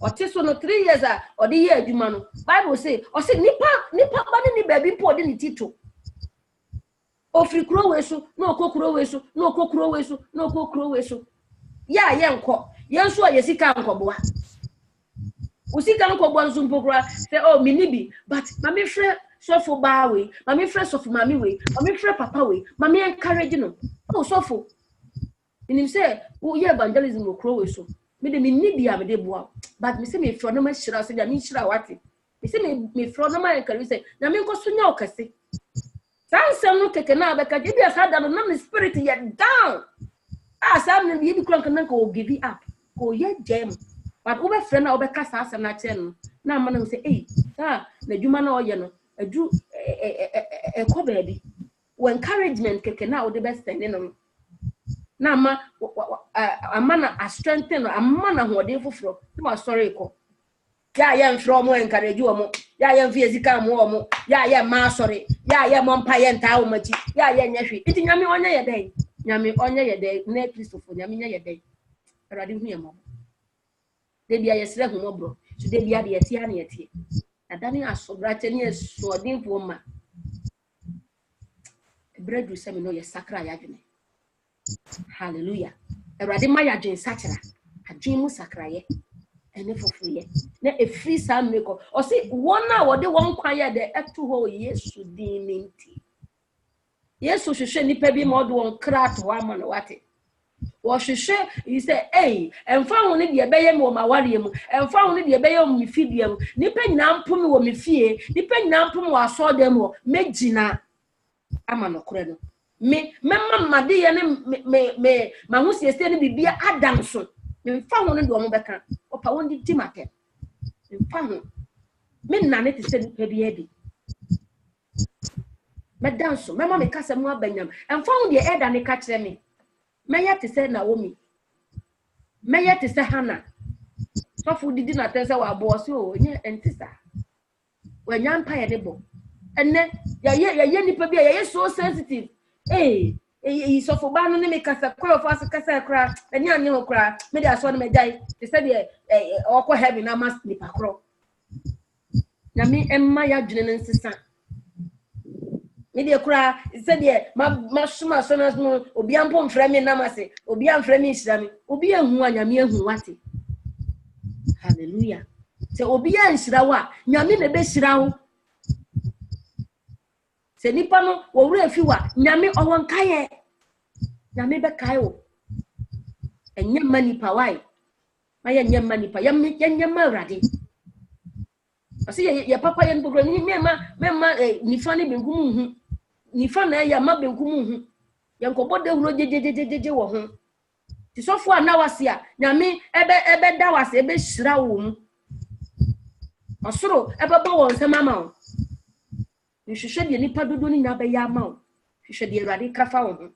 [SPEAKER 1] Otiso no 3 years or the year adwuma no Bible say o say nipa ba ni baby po de ni tito ofri kuro we so no okokuro we so no okokuro we so no okokuro we so ya ye nko ye nso ye sika nkoboa usika nkoboa nso mpokura say oh minibi but mami frɛ sofo ba we mami frɛ sofo mami we mami frɛ papa we mami encourage no oh sofo nim say wo ye evangelism okuro we so me de minibi am de boa but me say me frɛ no ma hira so ya me hira wate me say me frɛ no ma encourage say na me nko so nya okase Sansem no keke na be ka je bia sa da no na spirit yet down. Sam no bi kura kan ko give up. Ko ye gem. But we friend na we ka sa asem na che no. Na ma na say eh sa na dwuma na oye no adu ko baby. We encouragement keke na we the best thing no. Na ma amana a strengthen amana hode foforo. Na sorry ko. Ya ye mfro mo encourage wo mo. Ya ye mfie zika mo mo. Ya ye ma sorry. Ya ye mo mpa ye nta wo machi. Ya ye nyahwe. Iti nyame onye ye den. Nyame onye ye den na Christopher nyame nya ye den. Erade hu ye mo. De bia ye sere hu mo bro. So de bia de ye tie na ye tie. Adani asobrate ne eso odinfo ma. Bredu se me no ye sakra ya dwene. Hallelujah. Erade ma ya dwen sakra. Adwen mu sakra ye. Ene fofuye na efri sa meko o se wona wo de won kwan ye de eto ho Yesu din nti Yesu hwehwe nipa bi ma do won krat ho ama no wate wo hwehwe yi say emfa ho ne de beye me wo maware mu emfa ho ne de beye wo me fidie mu nipa nyina mpom wo me fie nipa nyina mpom wo aso dem wo megina ama no kore no me memma made ye ne me ma ho siesie ne bibia adam so mfa ho ne de wo beka opa wondi timate mfa ho me nane te se nipa bi edi me danso me ma me kasa mu abanyam mfa ho de eda ne ka kire me meya te se Naomi meya te se Hannah so fu didi na te se wa bo so o nye entisa wanya mpa ye ne bo enne ya nipa bi ya so sensitive so for ba no ne me kasa kwa of us kasa kra eni anye ho kra me de aso no me dai te se de okọ heaven na mas nipa kro na me emma ya dwene nsesa me de kra se de ma suma so na no obi ampo mfra me na mase obi amfra me hira me obi ehu anyame ehu wate hallelujah se obi anhira wa nyame na be hira wo se nipa no wo wura fi wa nyame owon kaye nyame be kaye wo enye manipa wai ma ye nye manipa ye nye mawrade asi ye papa ye nbogro ni mema nifa ne benkum hu nifa na ya ma benkum hu ye nkobo de huro jejejeje wo ho ti sofo na wase a nyame ebe da wase ebe hira wo mu osoro ebe ba won se mama o nhwehwe de nipa dodo ni nya be ya ma o hwehwe de Awurade kafa wo ho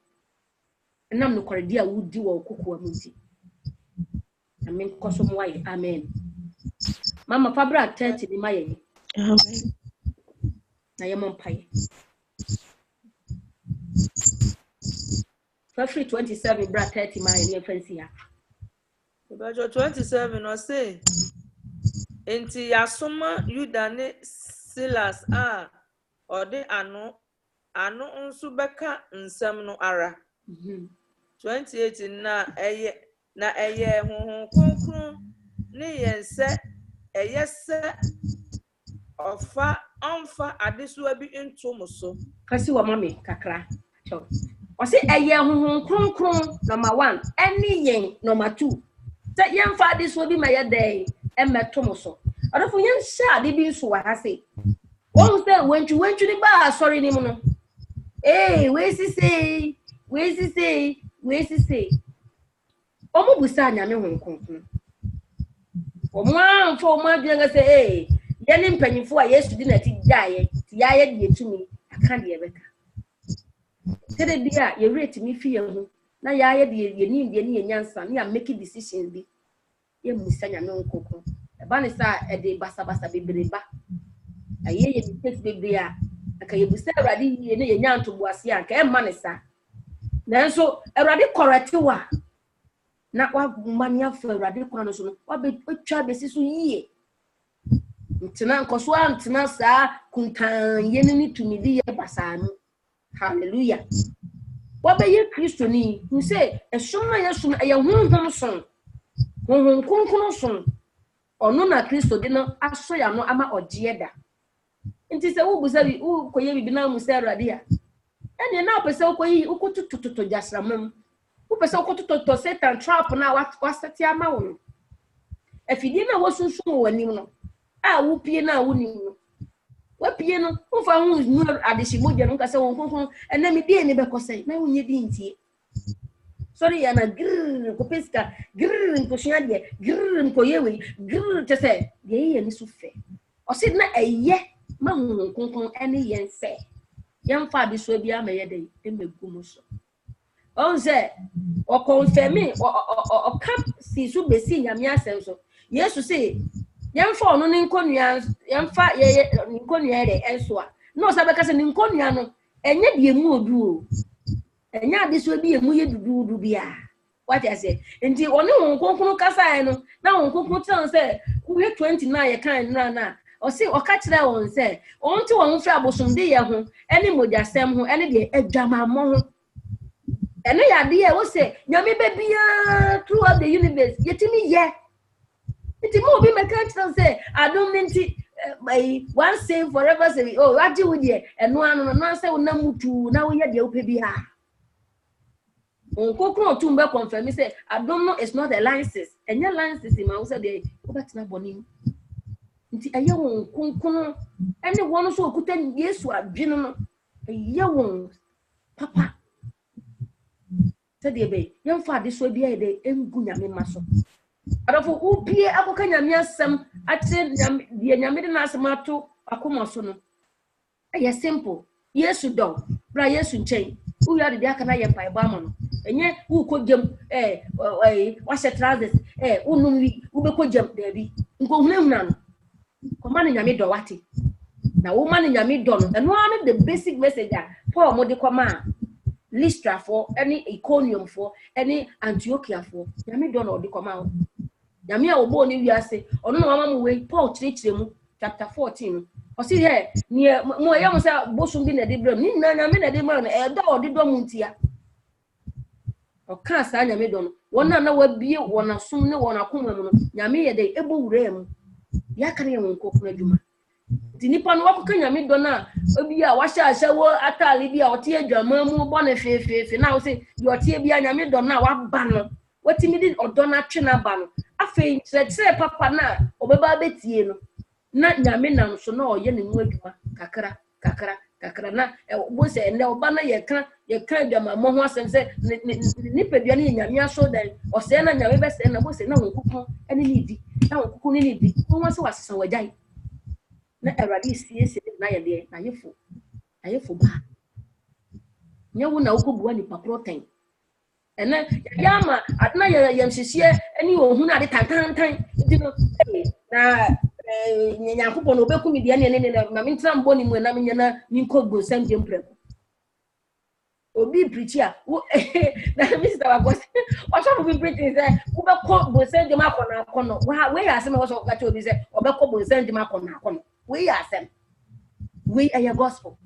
[SPEAKER 1] enam no koredi a wudi wo kokoa mu ti amen koso mo aye amen mama fabra 30 ni maye
[SPEAKER 2] Amen.
[SPEAKER 1] na ye mompaye February 27 bra 30 maye ni fancy ya
[SPEAKER 3] About 27 or say enti yasoma Yuda ne Silas or de ano nso beka nsam no ara 28 na eye honhon konkron ne yense eye se ofa onfa adesuwa bi ntom so
[SPEAKER 1] kasi wa mami kakra cho o se eye honhon konkron number 1 any yen number 2 se yen fa adesuwa bi ma ye dey emetom so odofo yen sha de bi nso wa ha se won se wenchu ni ba sorry ni mu no we say omo busa nyame honkonkon omo anfo omo adwenga say ye ni mpanyimfo a Yesu di na ti gyaye ti yaye de etumi aka de ebeka tede bia ye rate mi fi ye ho na yaye de ye ni de ni nyansa na make decisions bi ye musa nyame honkonkon ba ne sa e de basa bebreba aye ye mistake bebre a aka ye busa Awurade ye ne ye nyanto boase anka e ma ne sa nanso Awurade correct wa na wa mania fa Awurade kono no so no wa be twa besi so yie ntina nkoso antina saa kuntan yeni ni tumidi ye basanu hallelujah wa be ye Kristo ni hu se esum na yesum ye honhom son honhom kunkuno son ono na Kristo de no aso ya no ama ogye da nti se wo busa bi wo koye bibi na mu se Awurade a ene na pese wo koyi wo kututututu jasramam wo pese wo kutututu Satan trap na wa seti ama wo afidi na wo sunsun wo anim no a wo pie na wo nim no wo pie no wo fa hu nu adeshi moje no ka se wo konkon ene me die ne be kosai na wo nye di ntie sorry yana grrr ko peska grrr ko shia de grrr ko yewe grrr te se de ye ni so fe o se na eye ma hu konkon ene yen fe yan fa bi so bia ma ye de emegu mu so on se o confirm o cap si so be si nyame asem so Yesu se yan fa ono ni nkonua yan fa ye nkonua de enso a no sa be ka se ni nkonua no enye de emu odu o enye ade so bi emu ye dudu bia what I say enti oni won konkon kasa no na won konkon tan se ku 29 ye kan na o se o ka kire won se on ti won fi abosomde ye ho ene modyasem ho ene de adwamammo ho ene ya de ye wo se nyame be bia throughout the universe yetimi ye enti mo bi me ka kire se adom nti one save forever say oh waji wo de eno anu no se wo namutu na wo ye de wo pe bia on kokon tumbe confirm say adom no is not a license enya license ma wo se de wo betina boni nti eye won konkon ene won so okuta Yesu adwene no eye won papa said be yem fa de so bia de engu nyame maso adofo upie akoka nyame asem ate de nyame de na asem ato akoma so no eye simple Yesu do bra Yesu nchen u ya de aka na ye pai ba mo no enye u ko gem wa she trousers unum wi u be ko gem da bi nko hunahuna no komane nyame do wate na wo mane nyame do no eno ane the basic message for mo de koma Lystra for any Iconium for any Antiochia for nyame do no de koma nyame a obo ni wiase ono no mama mo we Paul chire mu chapter 14 o si he ni mo ye mo sa bosum bi na de bram ni na nyame na de ma no e do ode do mu ntia o ka sa nyame do no wona na wabie wona sum ne wona koma mu no nyame ye de ebo wura mu ya kan ye won kokuna djuma ti nipa no wakoka nyame do na obi a wa sha sha wo atale bi a ote adwama mu bo na fe na wo se di ote bi a nyame do na wa ba no watimi di odo na twe na ba no afi tire papa na obeba betie no na nyame nam so na oye ne mu adwuma kakra na bo se ene oba na ye kan adwama mo ho asem se ni pedua ne nyame aso dan o se na nyame be se na bo se na won kokon ene ni di na won kokon ni di won se wasesa wajai na Awurade sie na ye de na yefo ba nyawo na okobuwa ni paproten ene yama adna ye mhyehyie eni ohun ade tantantan di no na nyankopɔ no obekumi de ne na mentra mbo ni mu na menya na minkogbo samje mpreko obi preach a na Mr. Wagos o so be preaching say ubekọ bo samje makọ na akọ wa we ya asem wo so ka che obi say obekọ bo samje makọ na akọ we ya asem we aya gospel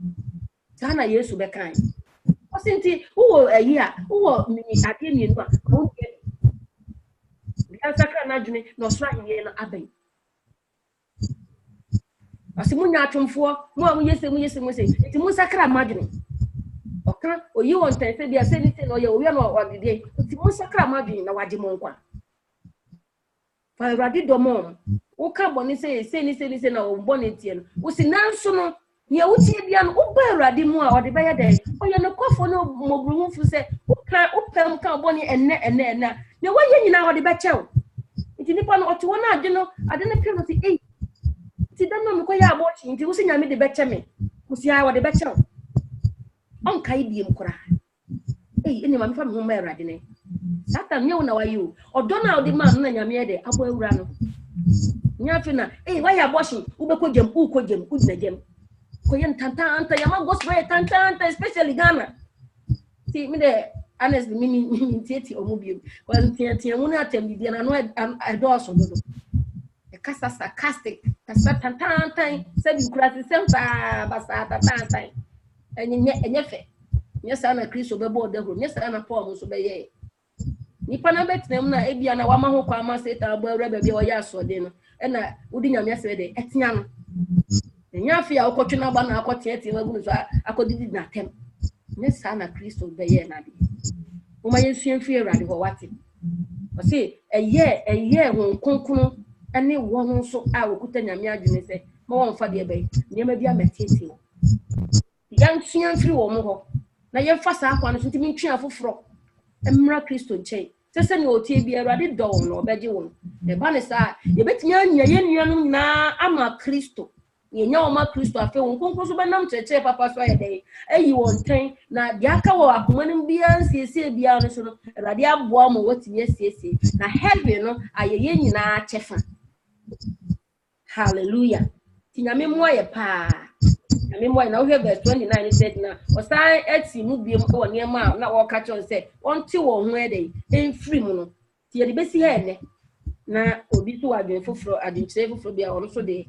[SPEAKER 1] sana Yesu be kan o sinti wo ayi a wo mi ade ni no a wo ya sakra na dwene no so ahye no abai asimunya atwomfo mo a mo yese enti mo sakra madwene oka oyi won tense bia se ni se no ye owi no wadede enti mo sakra madwene na waje mo nkwa fa Awurade domo wo ka boni se ni na wo boni tie no wo si nanso no ye wo tie bia no wo ba Awurade mu a ode be ye den oye no kofo no mobruhu fu se wo pam ka boni enne na wo ye nyina ode be chew enti nipa no ote wona ade no pio no si ti dan no ko ya abochi nti wo si nyame de be cheme wo si ai ode be chew on kai biem kora eni ma me fa me ho ma Awurade ne Satan nye una wayo odona odi ma na nyame de abo awura no nyafi na why abortion ubeko jem uko jem udina jem ko yen tanta anta yama gospel tanta anta especially Ghana see me de honestly me tieti omubiem because tieti mu na atembi na no edoso dodo e kasa sarcastic kasa tantan sabi kurati sempa basa tantan enye fe nye sa na Kristo bebo odehro nye sa na Paul so beye nipa na betinam na ebia na wama ho kwa ama seta abo awra bia oya asode no na udi nyame ase de etia no nya afia okotwe na ba na akotieti magu so akodidi na tem nye sa na Kristo beye na bi o ma yensu fi awrade ho wate o se eye ho konkunu ane wo ho so a okuta nyame adwene se ma won fa de beye nyama bia metieti yan suan fi wo mo ho na ye fa sa akwa no ntimi ntwe afoforo emra Kristo nche sese ne otie bi awrade do no obeje wo e ba ne sa ye betimi anya ye nuanu na ama Kristo ye nya o ma Kristo afa won konko so benam cheche papa so ye dey eyi won ten na dia aka wo akomanim bia nsiesie bia no so no awrade aboa mo watimi asiesie na heaven no ayeye nyina chefa hallelujah tinyame mo ye pa I mean, when I hear verse 29, it said, now, or sign at you, be or near ma, now or catch on say, 1 2 or where they ain't free mono. Tia the best head. Now, or be so I do for I didn't say for be also the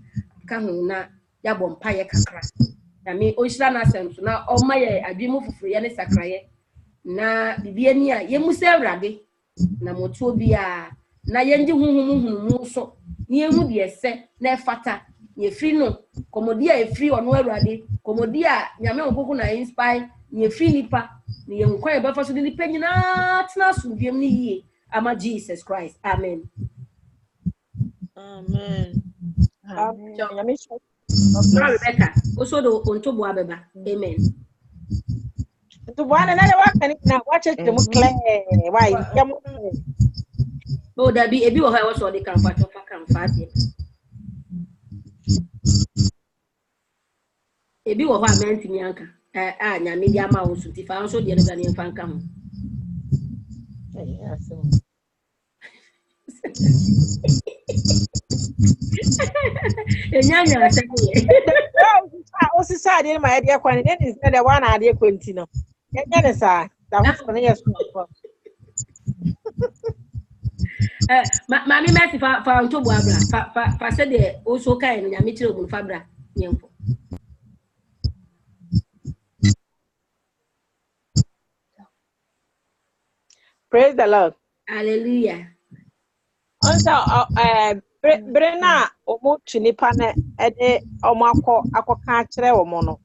[SPEAKER 1] come na yabon pie crack. I mean, Oshana sense now, oh my, I dream of free and sacraye. Na Bibiania, ye must say rabbi. Na motobia, na yendi who so near would ye say, ne fata. Ye free no komodia e free ono awrade komodia nyame ogogo na inspire ye free nipa ne ye nkwa e befa so ni panyina tena so biem ni yie ama Jesus Christ amen
[SPEAKER 2] Amen.
[SPEAKER 1] Amen. Rebecca also do ontobo abeba amen
[SPEAKER 2] to one another one na watch it to clear why
[SPEAKER 1] oh that be ebi wo ha wo so de kan fa to fa kan fa de ebi wo ho amenti nyanka nyame dia ma wo so ti fa so de ga ne mfa nka ho enyanya aseye
[SPEAKER 2] o si sa de ma de kwa ne ne se de wa na de kwenti no enya ne sa da ho ne yeso
[SPEAKER 1] mami mesi fa nto bo abra fa se de o so kai no nyame kire ogun fa bra nyemfo
[SPEAKER 2] praise the Lord
[SPEAKER 1] hallelujah
[SPEAKER 2] onso brena omo tunipa na ede omo akoka kire omo no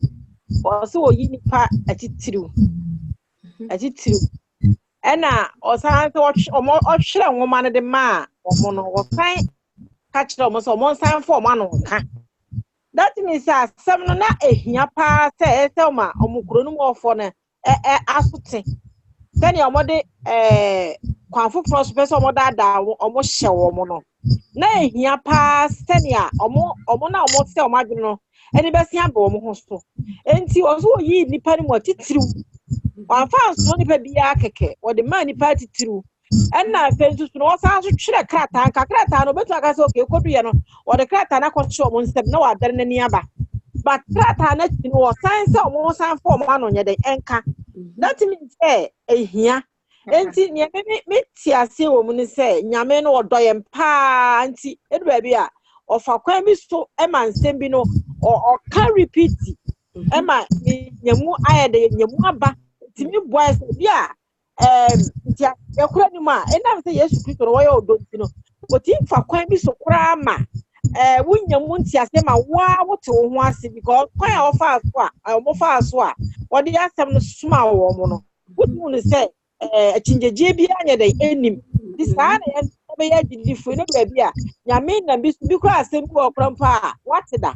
[SPEAKER 2] o se oyi nipa atitiru ena osan se omo ohwere nwoma ne de ma omo no osan ka kire omo so omo san fo omo no ka that means asem no na ehia pa se ma omo kuro no mo ofo na asote tani omo de kwanfo frost person omo da omo hye omo no na ehia pa tani omo na omo se omo adwene no eni besia be omo ho so enti ozo yi nipa ni mo titiru wanfa so nipa bia keke o de man nipa titiru enna fentu so no san so twere krata no betu aka se okay kodu ye no o de krata na kwacho omo nsem na wa dare na ni aba but krata na ti no san se omo san fo omo ano nye de enka that means ehia enti ne me ti ase wo mu ni se nyame no odoye mpa enti edu ba bia ofa kwan bi so ema nsem bi no o can repeat ema nyamu ayede nyamu aba timi boys bia ntia yakura ni ma enam se Yesu Kristo no woyɛ odo nti no oti fa kwan bi so kura ma wunyamu ntia se ma wa wote wo ho ase because kwan a ofa aso a wode asɛm no suma wo mo no wotu no se achinjeje bi anya de enim di saa na be ya didifo no ba bia nyame na bi kura asɛm bi wo krampa wate da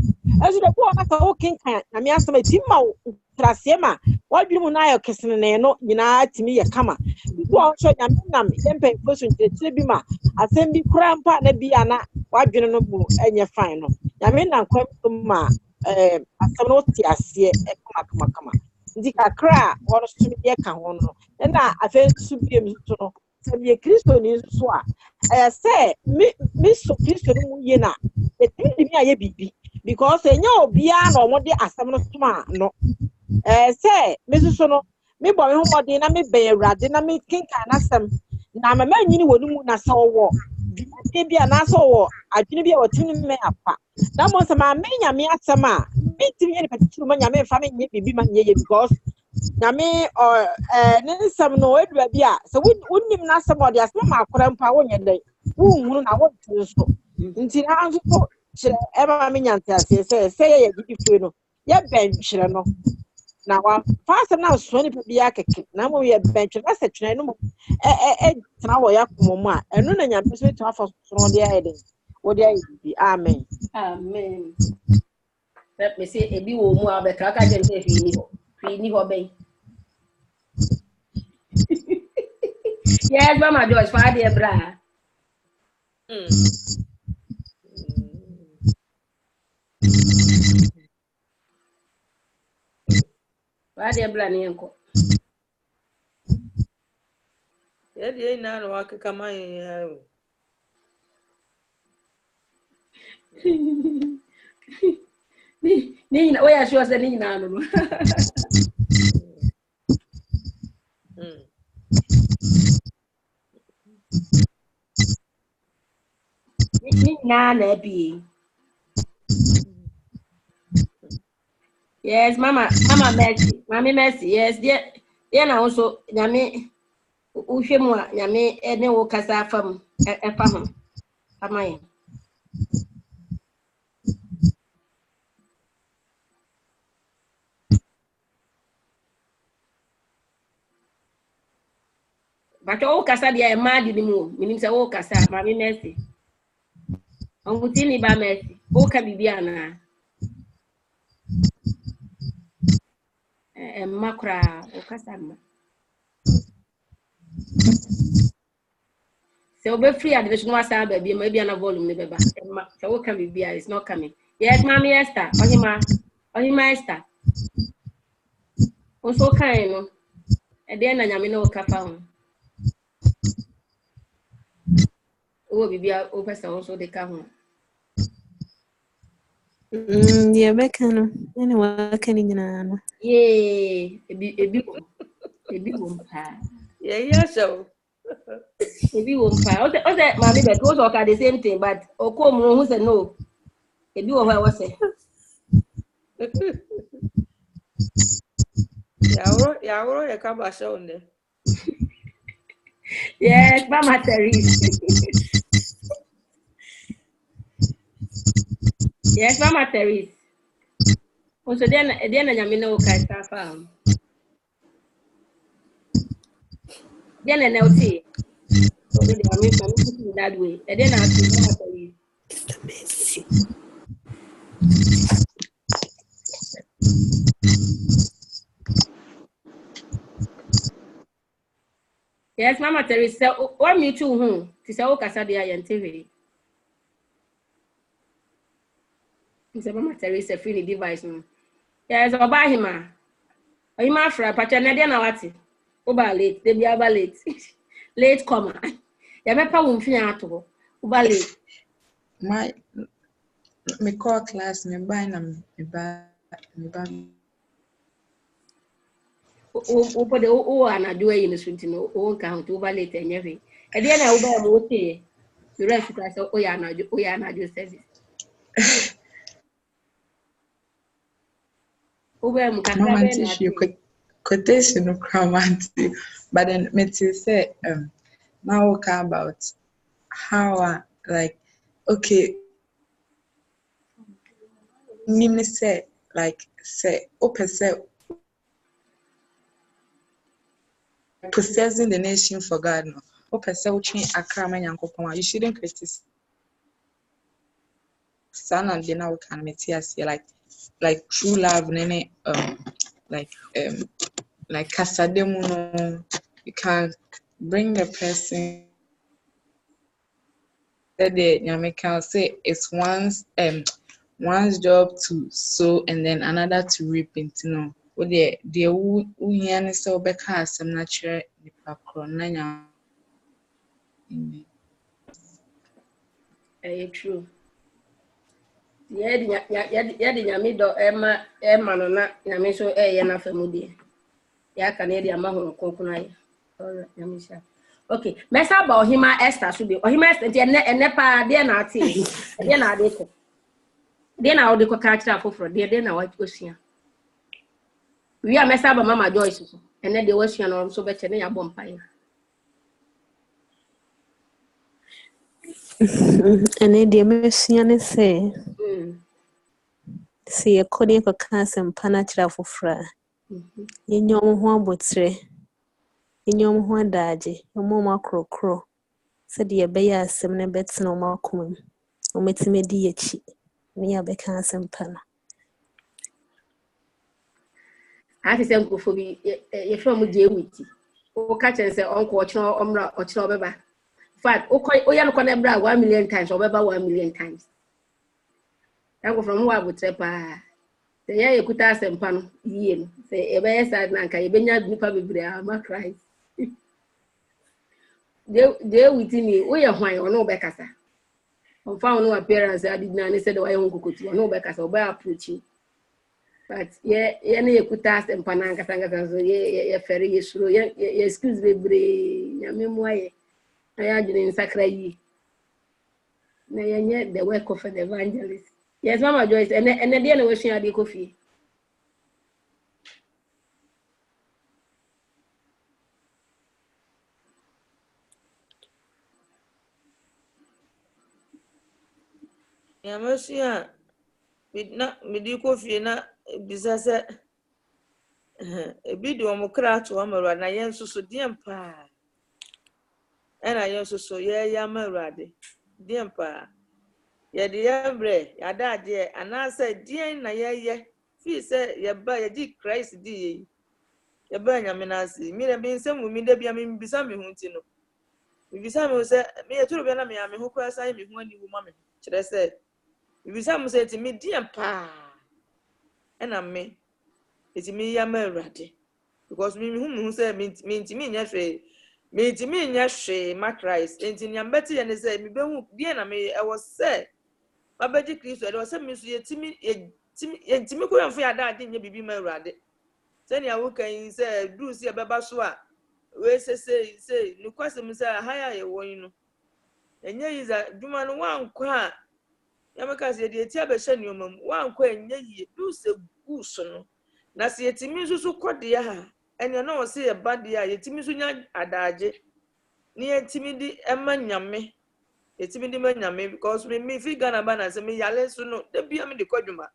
[SPEAKER 2] ezu de ko na ka wo kenkan nyame asɛm etimma trasema wadwum na ayo kesene no nyina atimi ye kama wo so nyame nam empe fosu ntire bi ma asɛm bi krampa na bi ana wadwene no bu enye fine no nyame na kwam ma asɛm no ti ase kama ndi kakra wo so mi ye ka ho no na afa su biem so no se bi Kristo ni so a se mi so Kristo no mu ye na etimi mi aye bibi because enya obia na omode asɛm no soma no se mesuso no me boy who more na me be awurade na me kenkan nasem na mama nyini wonu mu na se wo dwumade bia na se wo adwene bia wotimi me apa na mo se ma me nyame asem a me timi ye petituru ma nyame fa me nye bibi ma nye because nyame ne nsem no edua bia se wonnim na asem odi asem ma akora mpa wonye dai wonhunu na wontu so nti na anso ko kire e ma me nyante ase se ye gidi fue no ye ben kire no na wa fast na so ni bia keke na mo ye bench na se twene no tena wo ya komo mu a enu na nyame so tena fa so de ayede wo de ayede amen
[SPEAKER 1] amen let me say ebi wo mu abeka ka je nte fi ni ho ben yes mama George fa de bra fa de bra ni enko
[SPEAKER 3] ye na no akaka man ya
[SPEAKER 1] ni na oya sure say ni na no ni na bi yes mama Mercy mami Mercy yes dia na also nyame uhwemu a nyame ene wo kasa afam efa ho amai bato wo kasa dia e madi ni mu minim se wo kasa mami Mercy onguti ni ba Mercy wo ka bibia na makra wo kasa ma se obe free at the no asa baby maybe na volume ne beba se wo ka bibia is not coming yes mami Esther ohima Esther o so kan no e de na nyame na wo ka fa ho o bibia o pesa o so de ka ho
[SPEAKER 4] yeah bekano anyway can nyina no
[SPEAKER 1] ebi wo mpa
[SPEAKER 3] yeah so
[SPEAKER 1] ebi wo mpa o say mami be go so ka the same thing but o ko mu hu say no ebi wo ho say
[SPEAKER 3] ya ya ka ba show ne
[SPEAKER 1] yes mama Teresa yes mama Teresa o so dia na nyame na o ka sta fa dia na na o ti o de mami put that way e dia na ati mama Teresa yes mama Teresa what me too ti say o kasa dia yentwe ti mama Teresa free the device no yes oba hima oyima afra pacha na dia na wati oba late dey be late late come ya be pa wo mfi ato oba late
[SPEAKER 5] my me call class me buy na me ba
[SPEAKER 1] o pode o anadu ayi no sunti no o nka ho to oba late enyewe e dia na oba mo te the rest ka say o ya anadu service oba mo kakra be na
[SPEAKER 5] quotation of chromantic, but then me to say now talk about how like okay me say like say open say possessing the nation for God no open say uchi akrama nyankopon you shouldn't criticize son and then now can me say like true love nene like kasademu no you can bring the person that the nyame can say it's one's job to sow and then another to reap into no what the uhiane so beka asem na kire nipa kro na nya
[SPEAKER 1] true ya di nyame do ema no na nyame so ye na famudi ya ka na dia ma ho konkona ya nyamisha okay mesa ba ohima Esther so be ohima Esther ene pa dia na ate dia na ade ko dia na ode ko ka kira foforo dia na wa osua wi a mesa ba mama Joyce so ene de wasua no so be che ne ya bompa ya
[SPEAKER 4] ene de mesua ne se se yakoni ko kanse mpana kira foforo yenyom ho abotre yenyom ho adaje yomo makrokro se de beya asem ne betena o makomam o metime di yachi ne ya be kanse mpana
[SPEAKER 1] ati se nkofo bi ye from je witi o ka chen se onko ochiro omra ochiro beba fact o ya no ko na bra 1 million times obeba 1 million times yango from wa butrepa se ya ekuta asempa no yie no se ebe yesa na nka ebenya nipa bebre ama Christ de witi ni o ye hwan ono be kasa on fa ono appearance adidna ne se de wa ye honkokoti ono be kasa oba approach you but ye na ekuta asempa na nka sanga so ye fere ye suro ye excuse bebre nyame mu aye aya jine nsakra yi na ye the work of the evangelist. Yes, Mama Joyce, and the dear was sharing the coffee.
[SPEAKER 3] Yamasia, midi coffee na bisasa. A bid on Mokra to Amara, and I am so dear pa. And I also so yamarade, dear pa. Ya dear bre, ya da dear, and I said, dear na ye, fee said, ya buy a deep Christ de. Ya burn your menasi, me and being some women, there be a mean beside me, Huntino. If some say, me a two of me, I'm who cross I me when you mammy. Should I say? If some say to me, dear pa, and I'm me. It's me, I'm a ratty. Because me whom say, mean to me, yesterday. Me to me, yesterday, my Christ, and in your Betty and say, me, dear, me, I was said. My Betty Chris, I was a miss, Timmy, Timmy, and fear that didn't be my ratty. Send your work and say, do see a babaswa. We say, no question, say, higher, you know. And ye is a woman one qua. Yamaka said, the Tiabashan, your mum, one quain, ye do so good, son. Nasi a Timisu so quite dear, and you know, say a bad dear, a Timisu adage. Near timidi Emman Yame, a timid man Yame, because me figure a banner, and me yale soon, the be the quadruma.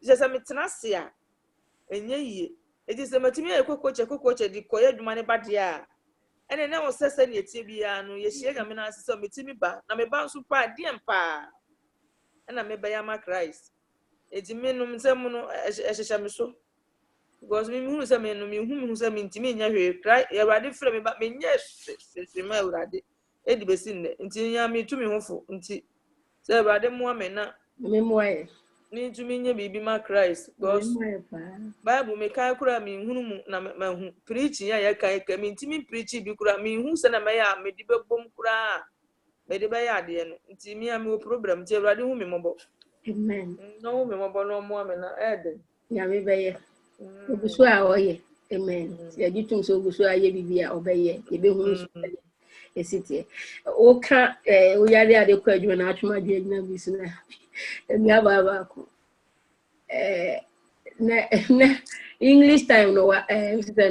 [SPEAKER 3] Just a mitanasia, and ye. It is a material coach, the quiet money bad ya. And I never says any tibia, no, ye shake a menace of me timmy bar, na me bounce super dear pa. And I may buy my Christ. It's a minimum semono as a shamiso. Because me who is a man who's a mean to me, you cry, you're ready for me, but me, yes, remember that. Eddie Bessin, until me to me hopeful, until Sir Radem woman,
[SPEAKER 1] Memoir.
[SPEAKER 3] need to mean you be my Christ. Because Bible may cry me whom na preaching, ya can mean to me preaching because me who send a maya may be boom cry. May the bayadian, until me a more problem, till I do me mobile.
[SPEAKER 1] Amen.
[SPEAKER 3] No, me mobile no more than Eden.
[SPEAKER 1] Yami Baye. Obusua oye. Amen. Ya jitum so obusua ye bibia obeye. Ye be hu so esiti. Oka oyare ade kwa adwuma na atwuma de agina bisu na. Emi aba ko. Na English time no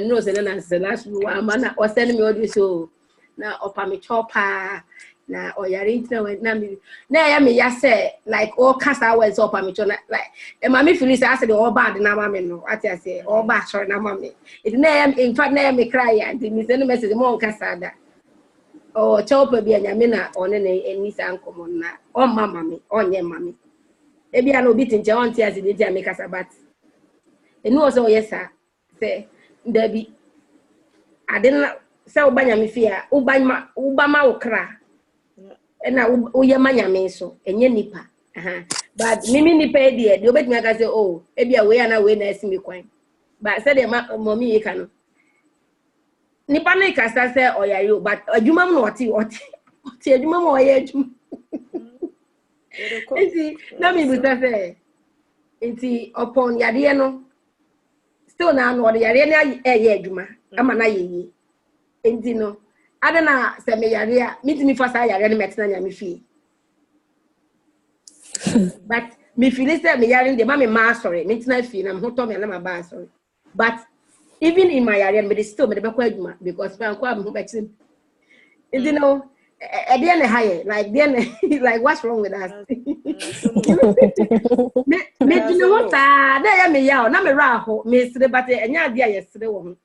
[SPEAKER 1] no se na se last wa mana o send me all so na opa me chopa na oyare intina na ya me ya say like all cast hours opa me chona like e ma me feel say I say the all bad na ma me no ati say all bad sorry na ma me it na in fact na me cry and me send message mo kasa da o chopa bi anya me na one na eni sa nkomo na o mama me onye mama e bia na obi tinche on ti ase dey me kasa bat enu o say yes sir say Debbie adena say ubanya me fia ubama ukra na uyema nyame so enye nipa but mimi nipa e de obetumi aka say oh e bia we na we na asimi kwan but say the mommy e ka no nipa na ikasa say oyayo but adwuma mu na oti adwuma mu oya adwuma enti na mi buta say enti upon yade no still na no de yare na ye adwuma ama na ye enti no ada na se me yare a mitimi fa sa yare na metena nya me fie but me feel say me yare de ma me ma sorry metena fie na me ho to me na ma ba sorry but even in my yare me still me de be kwa adwuma because me anko am ho be tim enti no then higher like then like what's wrong with us me do no ta na ya me ya na me ra ho me sire but enya ade a yesire wo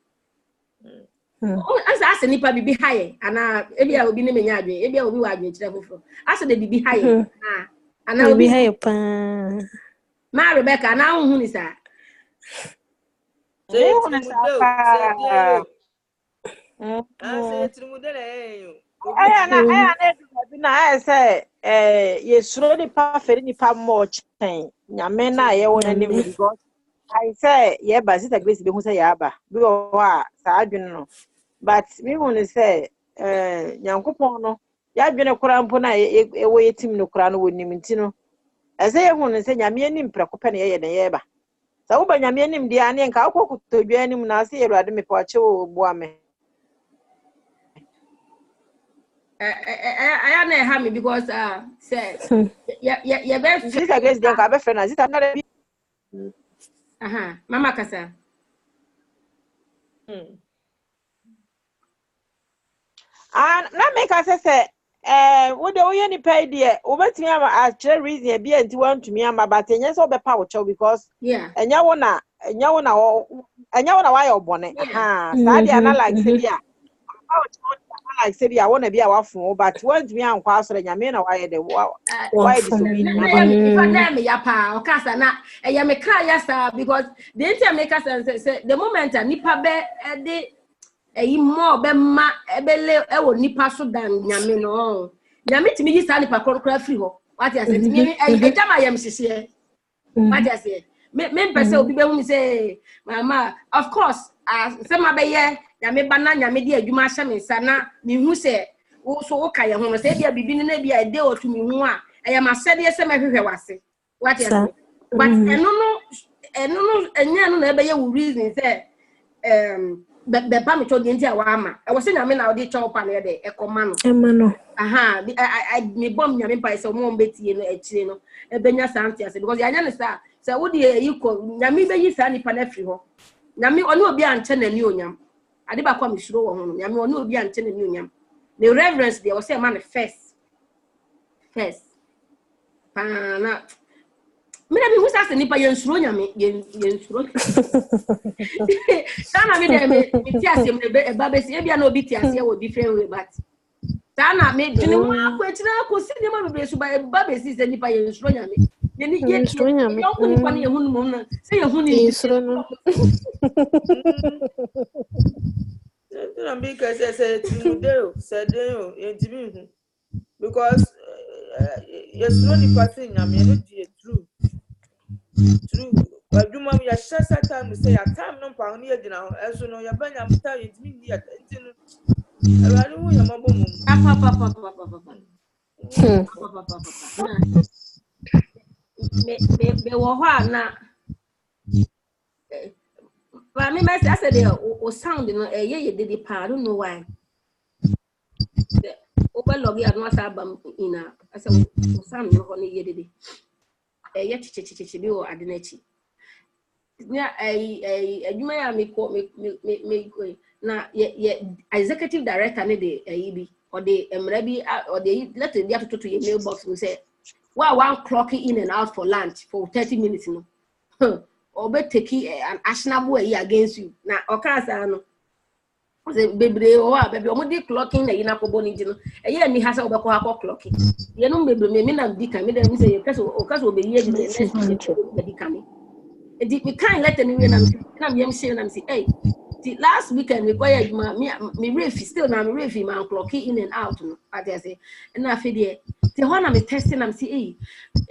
[SPEAKER 1] ho asa nipa bibi higher ana ebi a obi ne me nya adwen ebi a obi wa adwen kire foforo asa de bibi higher ana obi
[SPEAKER 4] higher pa
[SPEAKER 1] ma Rebecca na hu ni sa
[SPEAKER 3] say
[SPEAKER 2] I say yesuro ni pa feri ni pa mo chen nyame na ye wona ni because I say ye ba Sister Grace be hu say ya ba bi wo a sa adwene no but me hu say nyankopon no ya adwene kora mpo na e wo yetim no kora no woni minti no ese ye hu say nyame ani mprekopɛ ne ye ne ye ba sa wo ba nyame ani mde ane nka akokotodwa ani mu na se ye ruade me pa che wo bo ame
[SPEAKER 1] I am not happy because say yeah best
[SPEAKER 2] Sister Grace den ka be friend na Sister na
[SPEAKER 1] mama kasa
[SPEAKER 2] na make us say wo de wo ye ni pay de wo betimi am actual reason e bia nti want to me am but enye so be pa wo chow because enya wo na wa ye obone sa dia na like say bia like say bia wona bia wafo but want me am kwa asore nyame na wa ye de why disobedient
[SPEAKER 1] if I name ya pa o kasa na ya me kra ya sa because the entire make us say the moment nipa be de eyi mo be ma ebele e wo nipa so dan nyame no nyame timi yi sa nipa kora free ho what you say timi e jama yam sise what you say me pese obi be hu say mama of course say ma be ye nyame ba na nyame di adwuma hye me sa na me hu say wo so wo ka ye ho no say bia bibi na bia de otu me hu a e ma sede say me hwehwe wase what you say but eno no enya no na be ye wo reason say be ba me chodi nti awa ama e wo se nyame na odi chow pa na de e koma no
[SPEAKER 4] emano
[SPEAKER 1] me bom nyame pa se mo betie no akire no e benya santi ase because ya nya ne sa se wo de yi ko nyame be yi sa ni pa na firi ho nyame oni obi anche na ni onyam ade ba kwa me suro wo ho no nyame oni obi anche na ni onyam the reverence there was say man first na Mina bi husa se nipa yensuro nyame yensuro sana mi de me ti asem ne ba be se bia na obi ti ase wo different way but sana me dine mu akwetira ko si ne ma be so ba be si se nipa yensuro nyame ye ni ye yo ko nipa ne ehunu mom na se ye hunu
[SPEAKER 4] yensuro no
[SPEAKER 3] na be ka se timudeo se den o yentimi hu because yesuro nipa se nyame no die true adwuma ya shasa time say ya time no pa no ye gina ho eso no ya banya mta yentimi ni ya ntinu awari hu ya mabo mum
[SPEAKER 1] me wo ho ana but me mess I said o sound no ye dey pa I don't know why over log ya no sabam ina I said o sound no ho ne ye dey ye chichichichi bi o adenachi nya adwuma ya me na ye executive director ne de bi or the emra bi or the let the to your mailbox we say one clocking in and out for lunch for 30 minutes no or be taking an actionable against you na okasa no say bebre o baby o mo di clocking na yina ko boni di no ye ni hasa obekọ akọ clocking ye no bebre me na di kan me dem say o kaso obeyi di next di kan we can't let anyone na me say na me say hey last weekend we go me refi still na me refi man clocking in and out no at I say na fe de the one I'm testing am say hey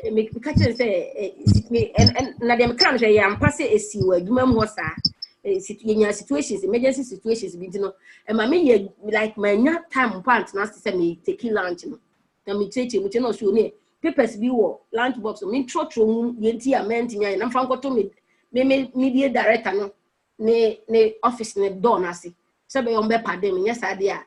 [SPEAKER 1] me catch say me and na dem kan say ya ampa say esi wa adwuma mu ho sa situations emergency situations bi no e ma me like my time pant na say me take lunch no na me cheche mu che no so ne papers bi wo lunch box me trotro mu yenti amend nya na fa nkoto me media director no ne office ne door na se se be on be pade me nya sa de a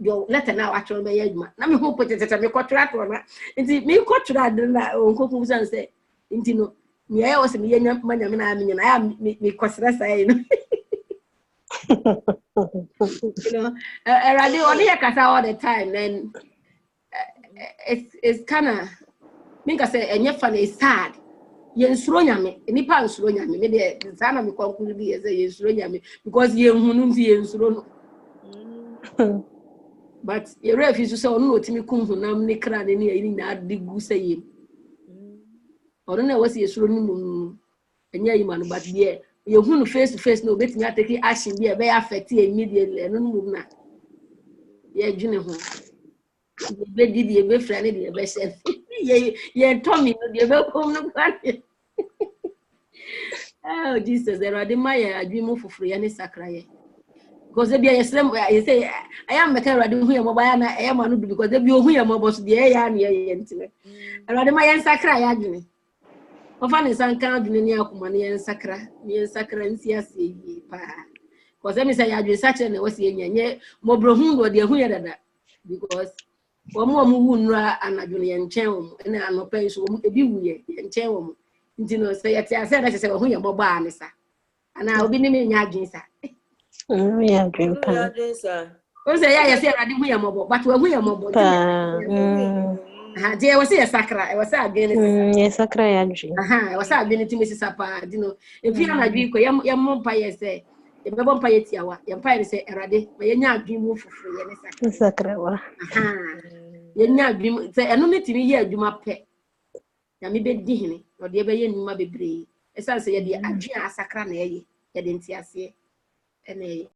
[SPEAKER 1] yo letter na wa tro be ya adwuma na me ho potete me kotra to na nti me kotra de na onkoku san se nti no me ya o se me nya manya me na me nya ya me kosra sai no you know erade only kasa all the time then it's kind of me ka say enye fa na sad ye nsuro nyame nipa nsuro nyame me de sana me conclude ye say ye nsuro nyame because ye hunu nti ye nsuro no but ye refuse say onu otimi kunhu nam ne kra ne ne na adigu say ye onu na wasi ye nsuro no enye yi manu but ye hunu face to face no betimi atake action bi e be affect immediately no no na ye dwene ho be didi be frane de be chef ye Tommy no de be kom no kwani oh Jesus erade maya adwimu fufuru ya ne sakra ye because e bia yesem you say I am make erade hu ye mobile na e ma no do because e bia hu ye mobile so de e ya na ye ntime erade maya sakra ya adwene ofa ne sanka adwene ni akoma ne sakra nsi ase yi pa because e me say ya adwene sakra na wasi enye mobro hu do de hu ye dada because omo wu nura anadwene ye nchen wo na anopa so ebi wu ye nchen wo nti no say yati ase na se hu ye mobile ne sa ana obi ni me nya adwene sa
[SPEAKER 4] ya adwene pa
[SPEAKER 1] o say ya say erade hu ye mobile but hu ye mobile je wasi ye sakra e wasi adwene
[SPEAKER 4] ye sakra ya adwene
[SPEAKER 1] e wasi adwene ti mesisa pa di no efi anadwene ko ye mompa ye say ye bebo mpa ye tiawa ye mpa ye say erade ma ye nya adwene mu fufuru ye ne
[SPEAKER 4] sakra wa
[SPEAKER 1] ye nya adwene say eno ne timi ye adwuma pe ya me be di hene no de be ye numa bebre esa say ye de adwene asakra na ye de ntiase ene